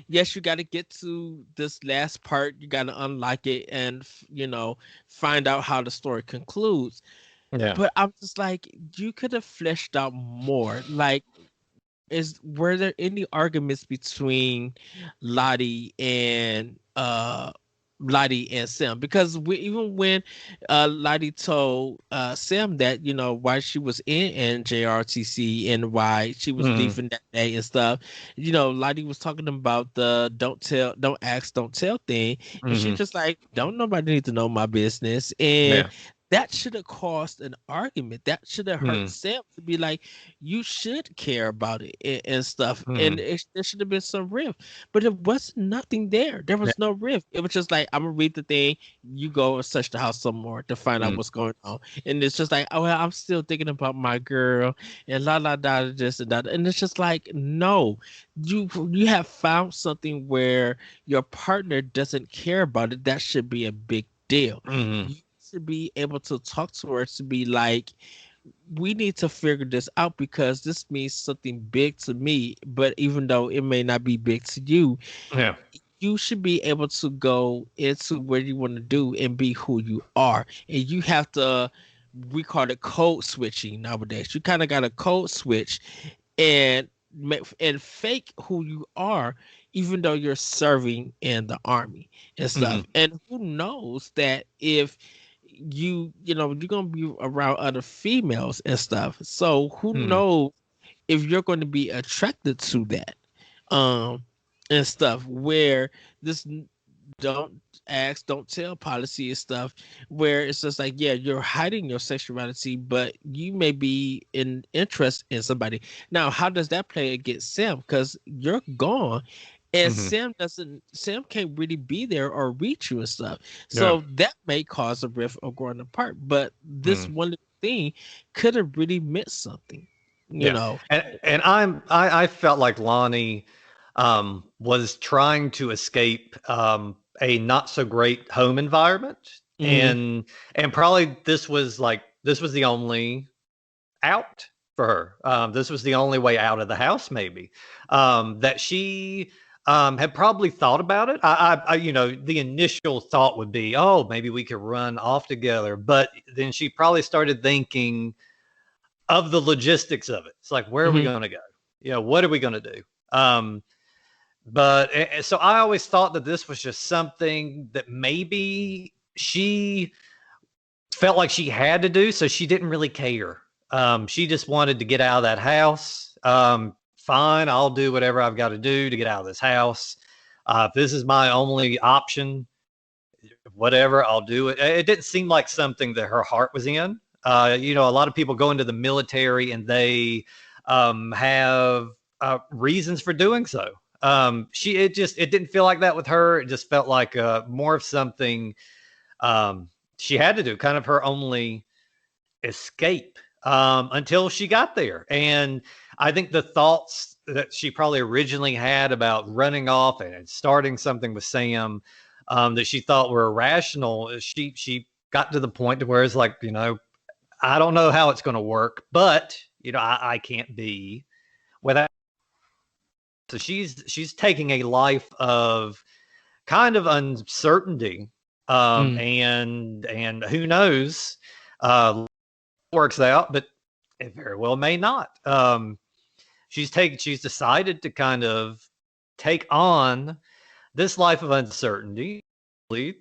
S1: yes, you got to get to this last part. You got to unlock it and, find out how the story concludes. Yeah. But I'm just like, you could have fleshed out more. Like, were there any arguments between Lottie and Sam? Because even when Lottie told Sam that, why she was in JRTC and why she was leaving that day and stuff, Lottie was talking about the don't ask, don't tell thing. And she's just like, don't nobody need to know my business. And that should have caused an argument. That should have hurt Sam to be like, you should care about it and stuff. And there should have been some rift. But it was nothing there. There was no rift. It was just like, I'm going to read the thing. You go and search the house some more to find out what's going on. And it's just like, oh, well, I'm still thinking about my girl and this and that. And it's just like, no, you have found something where your partner doesn't care about it. That should be a big deal. You to be able to talk to her, to be like, we need to figure this out because this means something big to me, but even though it may not be big to you, you should be able to go into where you want to do and be who you are. And you have to, we call it code switching nowadays. You kind of got to code switch and and fake who you are, even though you're serving in the army and stuff. And who knows that if you're gonna be around other females and stuff. So who knows if you're going to be attracted to that, and stuff. Where this don't ask, don't tell policy and stuff, where it's just like, yeah, you're hiding your sexuality, but you may be in interest in somebody. Now, how does that play against Sam? Because you're gone, and Sam can't really be there or reach you and stuff. So that may cause a rift or growing apart. But this one thing could have really meant something, you know.
S2: And I felt like Lonnie was trying to escape a not so great home environment, and probably this was the only out for her. This was the only way out of the house, maybe, that she had probably thought about it. I the initial thought would be, oh, maybe we could run off together, but then she probably started thinking of the logistics of it. It's like, where are we going to go? What are we going to do? But so I always thought that this was just something that maybe she felt like she had to do, so she didn't really care. She just wanted to get out of that house. Fine, I'll do whatever I've got to do to get out of this house. If this is my only option, whatever, I'll do it. It didn't seem like something that her heart was in. A lot of people go into the military and they have reasons for doing so. It didn't feel like that with her. It just felt like more of something she had to do, kind of her only escape until she got there. And I think the thoughts that she probably originally had about running off and starting something with Sam that she thought were irrational, she got to the point to where it's like, I don't know how it's going to work, but I can't be without. So she's taking a life of kind of uncertainty, and who knows, works out, but it very well may not. She's decided to kind of take on this life of uncertainty,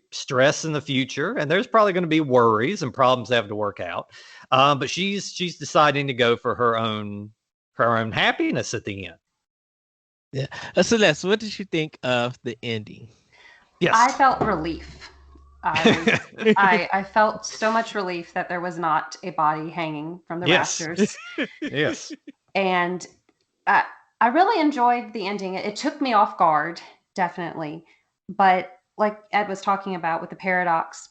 S2: stress in the future, and there's probably going to be worries and problems they have to work out. But she's deciding to go for her own happiness at the end.
S1: Yeah. Celeste, what did you think of the ending?
S3: Yes. I felt relief. I felt so much relief that there was not a body hanging from the rafters.
S2: Yes.
S3: And I really enjoyed the ending. It took me off guard, definitely. But like Ed was talking about with the paradox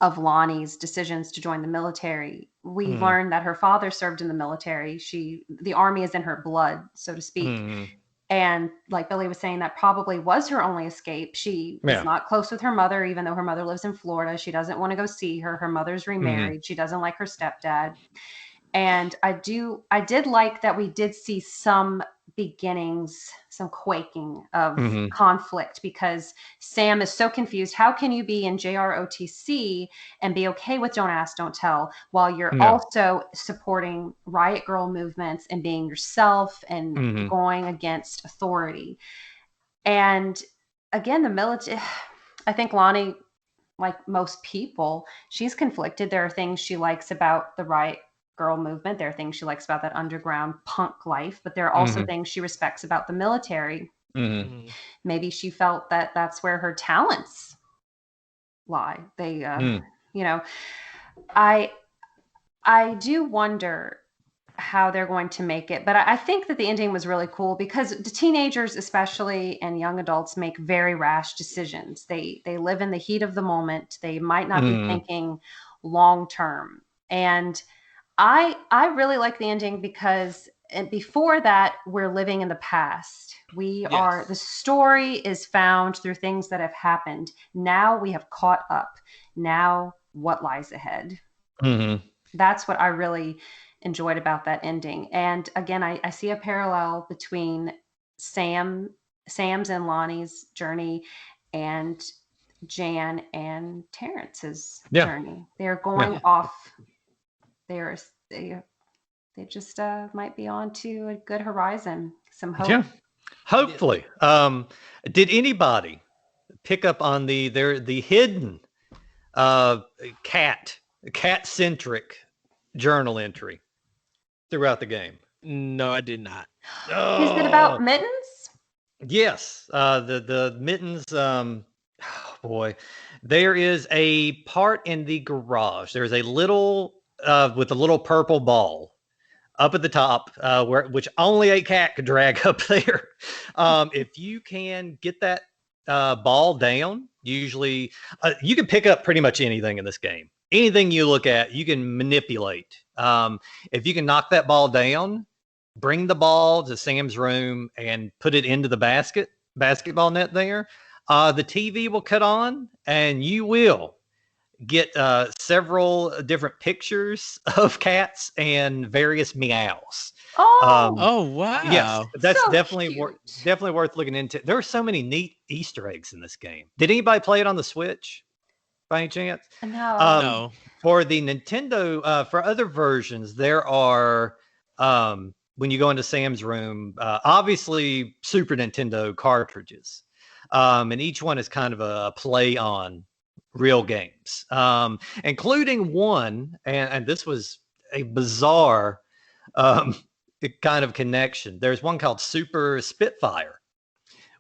S3: of Lonnie's decisions to join the military, we learned that her father served in the military. The army is in her blood, so to speak. And like Billy was saying, that probably was her only escape. She is not close with her mother, even though her mother lives in Florida. She doesn't want to go see her. Her mother's remarried. She doesn't like her stepdad. And I did like that we did see some beginnings, some quaking of conflict, because Sam is so confused. How can you be in JROTC and be okay with Don't Ask, Don't Tell while you're also supporting riot girl movements and being yourself and going against authority? And again, the military, I think Lonnie, like most people, she's conflicted. There are things she likes about the riot girl movement. There are things she likes about that underground punk life, but there are also things she respects about the military. Maybe she felt that that's where her talents lie. They, I do wonder how they're going to make it, but I think that the ending was really cool because the teenagers, especially, and young adults make very rash decisions. They live in the heat of the moment. They might not be thinking long term. And I really like the ending because before that, we're living in the past. The story is found through things that have happened. Now we have caught up. Now what lies ahead? That's what I really enjoyed about that ending. And again, I see a parallel between Sam Sam's and Lonnie's journey and Jan and Terrence's journey. They're going off. They just might be on to a good horizon. Some hope. Yeah,
S2: hopefully. Did anybody pick up on the hidden cat-centric journal entry throughout the game?
S1: No, I did not.
S3: Is it about Mittens?
S2: Yes, the Mittens. Oh boy, there is a part in the garage. There's a little with a little purple ball up at the top, which only a cat could drag up there. If you can get that ball down, usually you can pick up pretty much anything in this game. Anything you look at, you can manipulate. If you can knock that ball down, bring the ball to Sam's room and put it into the basketball net there, the TV will cut on and you will get several different pictures of cats and various meows.
S1: Oh wow!
S2: Yes, that's so definitely worth looking into. There are so many neat Easter eggs in this game. Did anybody play it on the Switch by any chance?
S3: No.
S2: No. For the Nintendo, for other versions, there are when you go into Sam's room, obviously Super Nintendo cartridges, and each one is kind of a play on real games, including one, and this was a bizarre kind of connection. There's one called Super Spitfire,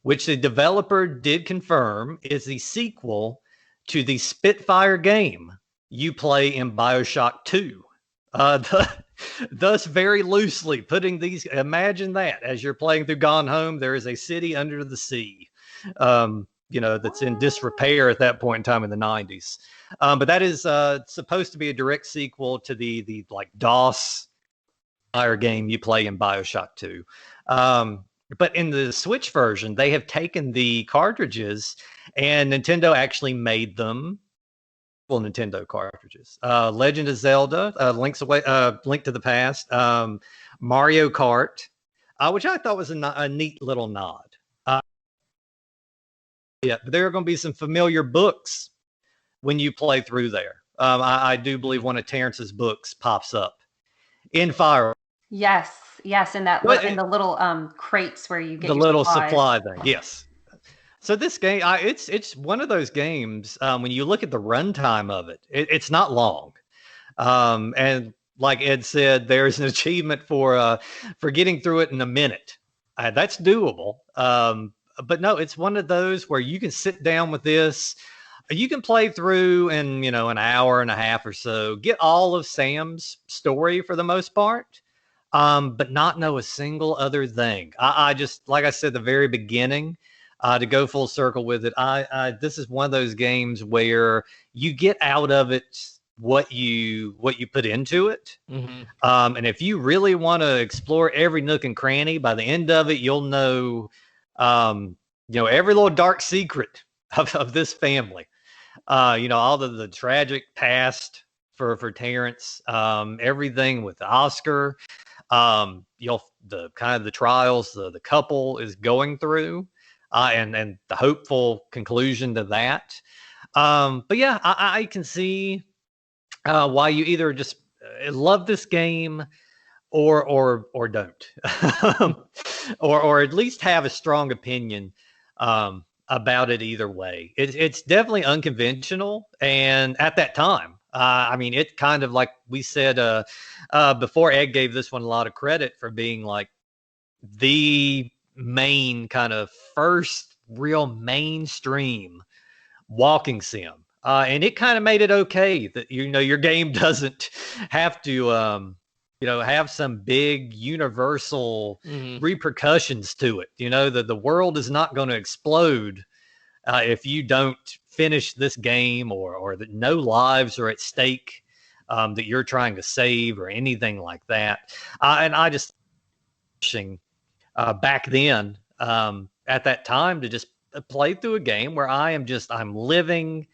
S2: which the developer did confirm is the sequel to the Spitfire game you play in BioShock 2. Thus very loosely putting these, imagine that as you're playing through Gone Home, there is a city under the sea, that's in disrepair at that point in time in the 90s. But that is supposed to be a direct sequel to the like DOS fire game you play in BioShock 2. But in the Switch version, they have taken the cartridges and Nintendo actually made them Nintendo cartridges. Legend of Zelda, Link to the Past, Mario Kart, which I thought was a neat little nod. But there are going to be some familiar books when you play through there. I do believe one of Terrence's books pops up in Fire.
S3: Yes, in that in the little crates where you get
S2: the little supply thing. Yes. So this game, it's one of those games. When you look at the runtime of it, it's not long, and like Ed said, there's an achievement for getting through it in a minute. That's doable. But no, it's one of those where you can sit down with this. You can play through in an hour and a half or so, get all of Sam's story for the most part, but not know a single other thing. I just, like I said at the very beginning. To go full circle with it, this is one of those games where you get out of it what you put into it, and if you really want to explore every nook and cranny, by the end of it, you'll know, every little dark secret of this family. All the tragic past for Terrence, everything with Oscar, the kind of the trials the couple is going through. And the hopeful conclusion to that. But yeah, I can see why you either just love this game or don't, or at least have a strong opinion about it either way. It's definitely unconventional, and at that time, it kind of, like we said before, Ed gave this one a lot of credit for being like the main kind of first real mainstream walking sim, and it kind of made it okay that your game doesn't have to have some big universal repercussions to it. The world is not going to explode if you don't finish this game, or that no lives are at stake that you're trying to save or anything like that. And I just back then, at that time, to just play through a game where I'm living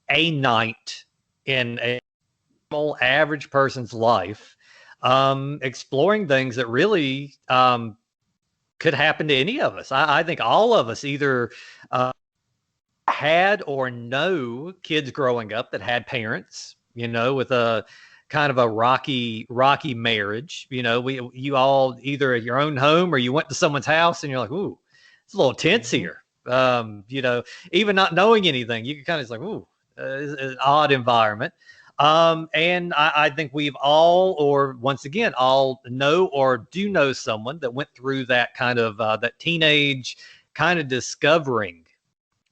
S2: a night in a normal average person's life, exploring things that really could happen to any of us. I think all of us either had or know kids growing up that had parents, with a kind of a rocky marriage. You all either at your own home or you went to someone's house and you're like, ooh, it's a little tense here. Even not knowing anything, you can kind of like, ooh, it's an odd environment. And I think we've all, or once again, all know or do know someone that went through that kind of that teenage kind of discovering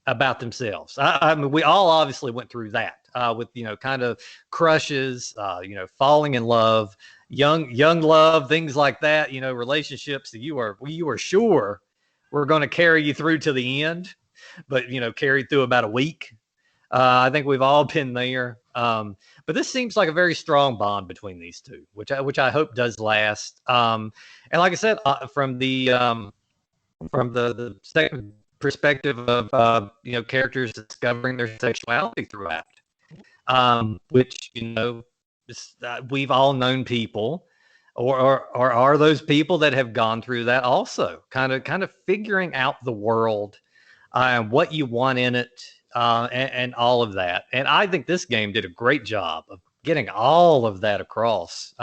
S2: about themselves. I mean, we all obviously went through that with, kind of crushes, falling in love, young love, things like that, relationships that you were sure were going to carry you through to the end, but, carried through about a week. I think we've all been there. But this seems like a very strong bond between these two, which I hope does last. And like I said, from the second perspective of characters discovering their sexuality throughout, which we've all known people, or are those people that have gone through that also, kind of figuring out the world, and what you want in it, and all of that. And I think this game did a great job of getting all of that across.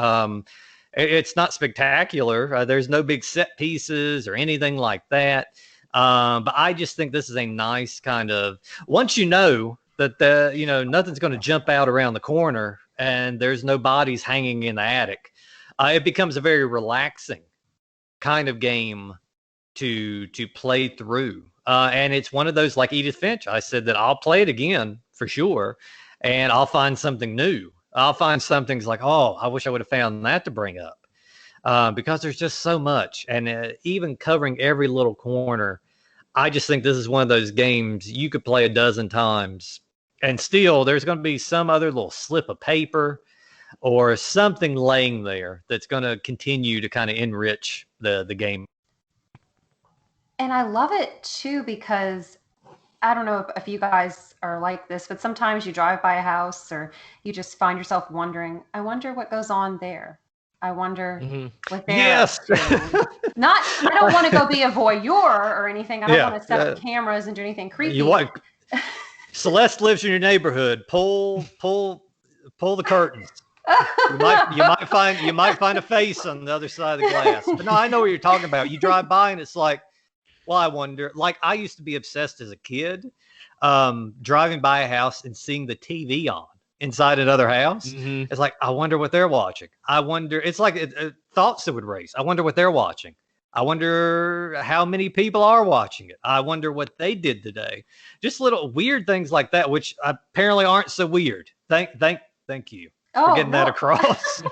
S2: It's not spectacular. There's no big set pieces or anything like that. But I just think this is a nice kind of, once you know that nothing's going to jump out around the corner and there's no bodies hanging in the attic, it becomes a very relaxing kind of game to play through. And it's one of those, like Edith Finch, I said that I'll play it again for sure, and I'll find something new. I'll find something's like, oh, I wish I would have found that to bring up, because there's just so much. And even covering every little corner, I just think this is one of those games you could play a dozen times, and still there's going to be some other little slip of paper or something laying there that's going to continue to kind of enrich the game.
S3: And I love it too, because I don't know if you guys are like this, but sometimes you drive by a house or you just find yourself wondering, I wonder what goes on there. I wonder what they're
S2: yes.
S3: I don't want to go be a voyeur or anything. I don't want to set up cameras and do anything creepy.
S2: Celeste lives in your neighborhood. Pull the curtains. You might find a face on the other side of the glass. But no, I know what you're talking about. You drive by and it's like, well, I wonder, like I used to be obsessed as a kid, driving by a house and seeing the TV on inside another house. Mm-hmm. It's like, I wonder what they're watching. I wonder, it's like thoughts that would race. I wonder what they're watching. I wonder how many people are watching it. I wonder what they did today. Just little weird things like that, which apparently aren't so weird. Thank you. For getting that across.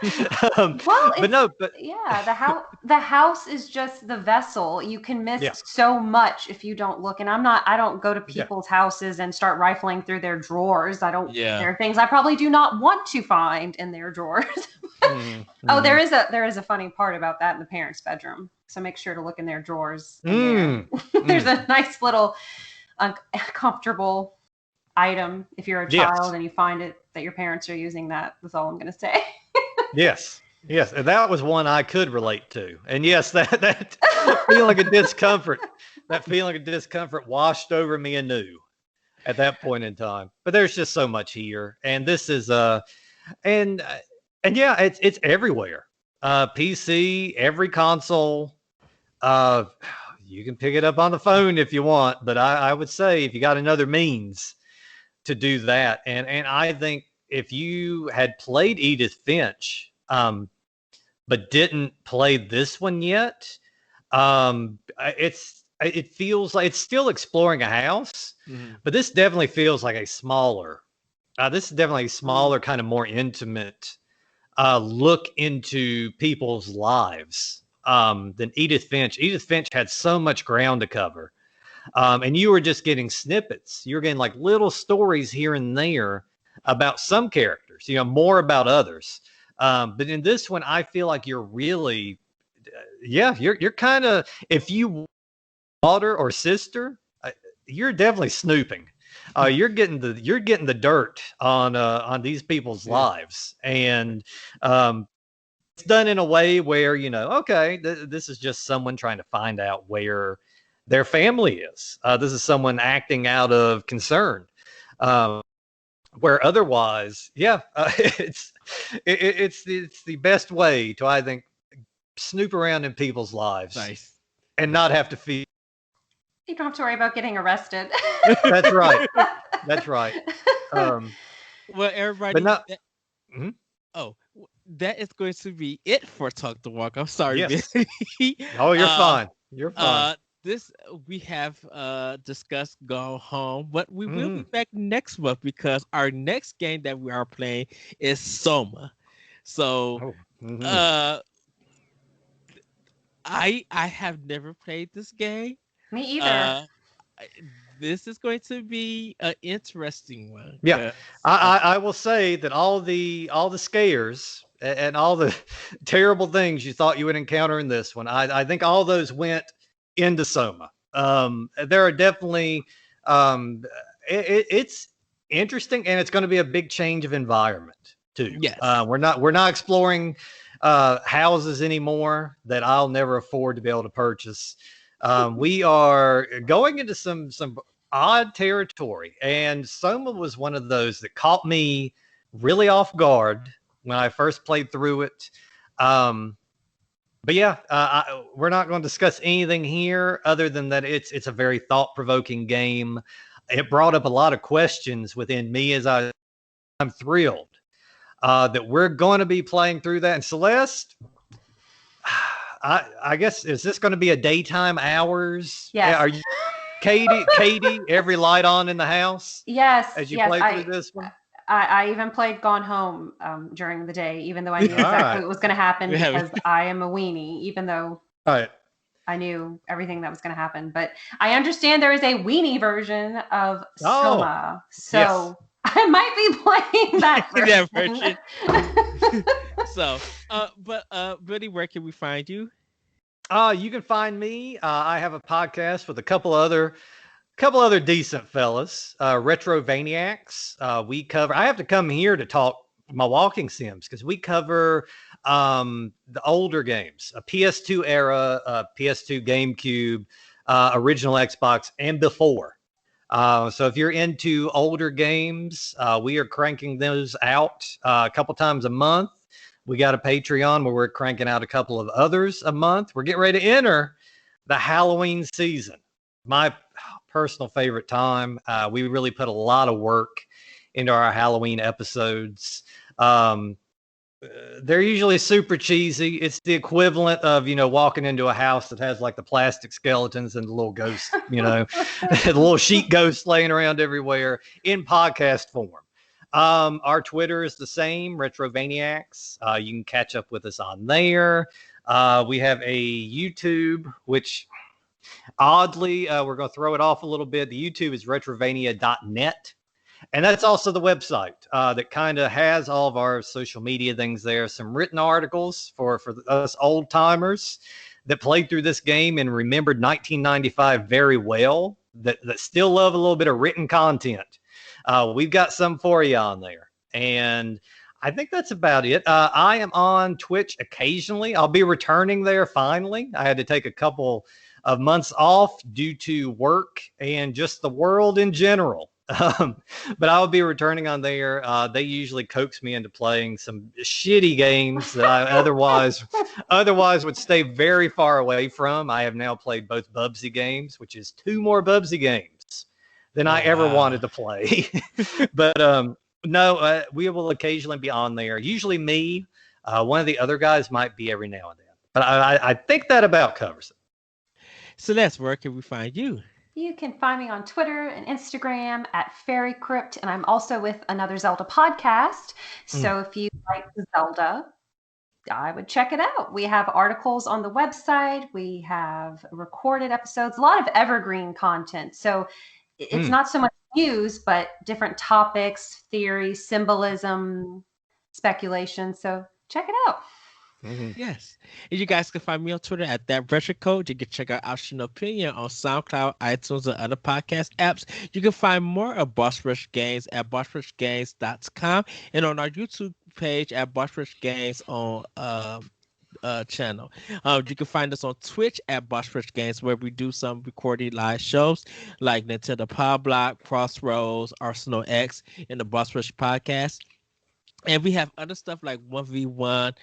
S3: The house is just the vessel. You can miss so much if you don't look. And I don't go to people's houses and start rifling through their drawers. There are things I probably do not want to find in their drawers. Oh, there is a funny part about that in the parents' bedroom. So make sure to look in their drawers. There's a nice little uncomfortable item if you're a child and you find it that your parents are using. That's all I'm going to say. Yes.
S2: And that was one I could relate to. And yes, that feeling of discomfort washed over me anew at that point in time. But there's just so much here. And this is it's everywhere. PC, every console. You can pick it up on the phone if you want, but I would say if you got another means to do that. And I think if you had played Edith Finch, but didn't play this one yet, it feels like it's still exploring a house, but this definitely feels like a smaller, kind of more intimate look into people's lives than Edith Finch. Edith Finch had so much ground to cover. And you were just getting snippets. You were getting like little stories here and there about some characters, more about others. But in this one, I feel like you're really, you're kind of, if you daughter or sister, you're definitely snooping. You're getting the dirt on these people's lives. And it's done in a way where, okay, this is just someone trying to find out where their family is. This is someone acting out of concern. Where otherwise, it's the best way to, I think, snoop around in people's lives.
S1: Nice.
S2: And not have to feel.
S3: You don't have to worry about getting arrested.
S2: That's right. That's right.
S1: Well, everybody. That is going to be it for Talk the Walk. I'm sorry,
S2: yes.
S1: Billy.
S2: Oh, you're fine. You're fine.
S1: We have discussed Go Home, but we will be back next month because our next game that we are playing is Soma. So, I have never played this game.
S3: Me either.
S1: This is going to be an interesting one.
S2: Yeah, I will say that all the scares and all the terrible things you thought you would encounter in this one, I think all those went into Soma. There are definitely it's interesting, and it's going to be a big change of environment too.
S1: Yes,
S2: we're not exploring houses anymore that I'll never afford to be able to purchase. We are going into some odd territory, and Soma was one of those that caught me really off guard when I first played through it. But yeah, we're not going to discuss anything here other than that it's a very thought-provoking game. It brought up a lot of questions within me as I'm thrilled that we're going to be playing through that. And Celeste, I guess, is this going to be a daytime hours?
S3: Yes.
S2: Are you, Katie, every light on in the house?
S3: Yes.
S2: As you play through this one?
S3: I even played Gone Home during the day, even though I knew exactly what was going to happen because I am a weenie, even though I knew everything that was going to happen. But I understand there is a weenie version of Soma. So I might be playing that version.
S1: So, Billy, where can we find you?
S2: You can find me. I have a podcast with a couple other decent fellas, Retrovaniacs. I have to come here to talk my walking sims because we cover the older games, a PS2 era, PS2 GameCube, original Xbox, and before. So if you're into older games, we are cranking those out a couple times a month. We got a Patreon where we're cranking out a couple of others a month. We're getting ready to enter the Halloween season. My personal favorite time. We really put a lot of work into our Halloween episodes. They're usually super cheesy. It's the equivalent of, walking into a house that has like the plastic skeletons and the little ghosts, the little sheet ghosts laying around everywhere in podcast form. Our Twitter is the same, Retrovaniacs. You can catch up with us on there. We have a YouTube, which oddly, we're going to throw it off a little bit. The YouTube is retrovania.net. And that's also the website that kind of has all of our social media things there. Some written articles for us old timers that played through this game and remembered 1995 very well, that still love a little bit of written content. We've got some for you on there. And I think that's about it. I am on Twitch occasionally. I'll be returning there finally. I had to take a couple of months off due to work and just the world in general. But I'll be returning on there. They usually coax me into playing some shitty games that I otherwise would stay very far away from. I have now played both Bubsy games, which is 2 more Bubsy games than I ever wanted to play. But no, we will occasionally be on there. Usually me. One of the other guys might be every now and then. But I think that about covers it.
S1: Celeste, where can we find you?
S3: You can find me on Twitter and Instagram at Fairy Crypt, and I'm also with another Zelda podcast. So if you like Zelda, I would check it out. We have articles on the website. We have recorded episodes, a lot of evergreen content. So it's not so much news, but different topics, theory, symbolism, speculation. So check it out.
S1: Yes. And you guys can find me on Twitter at that retro code. You can check out Optional Opinion on SoundCloud, iTunes, and other podcast apps. You can find more of Boss Rush Games at bossrushgames.com and on our YouTube page at Boss Rush Games on channel. You can find us on Twitch at Boss Rush Games, where we do some recorded live shows like Nintendo Power Block, Crossroads, Arsenal X, and the Boss Rush podcast. And we have other stuff like 1v1,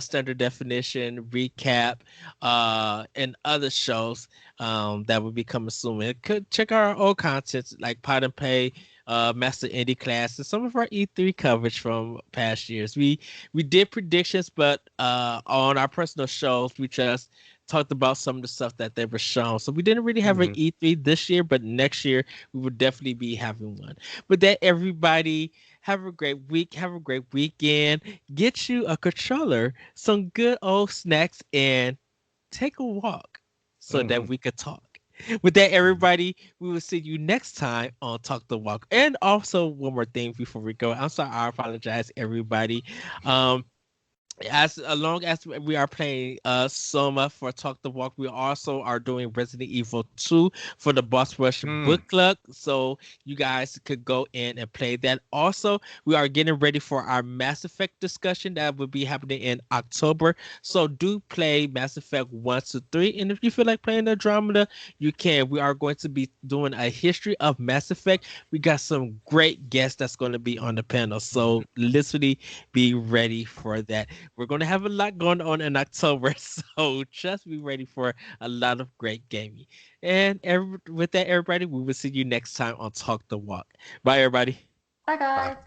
S1: standard definition, recap, and other shows that will be coming soon. And could check out our old content like Pot and Pay, Master Indie Class, and some of our E3 coverage from past years. We did predictions, but on our personal shows, we just talked about some of the stuff that they were shown. So we didn't really have an E3 this year, but next year we will definitely be having one. But that, everybody, have a great week. Have a great weekend. Get you a controller, some good old snacks, and take a walk so that we could talk. With that, everybody, we will see you next time on Talk the Walk. And also, one more thing before we go. I'm sorry, I apologize, everybody. As long as we are playing Soma for Talk the Walk, we also are doing Resident Evil 2 for the Boss Rush Book Club, so you guys could go in and play that. Also, we are getting ready for our Mass Effect discussion that will be happening in October, so do play Mass Effect 1 to 3, and if you feel like playing Andromeda, you can. We are going to be doing a history of Mass Effect. We got some great guests that's going to be on the panel, so literally be ready for that. We're going to have a lot going on in October, so just be ready for a lot of great gaming. And with that, everybody, we will see you next time on Talk the Walk. Bye, everybody.
S3: Bye, guys. Bye.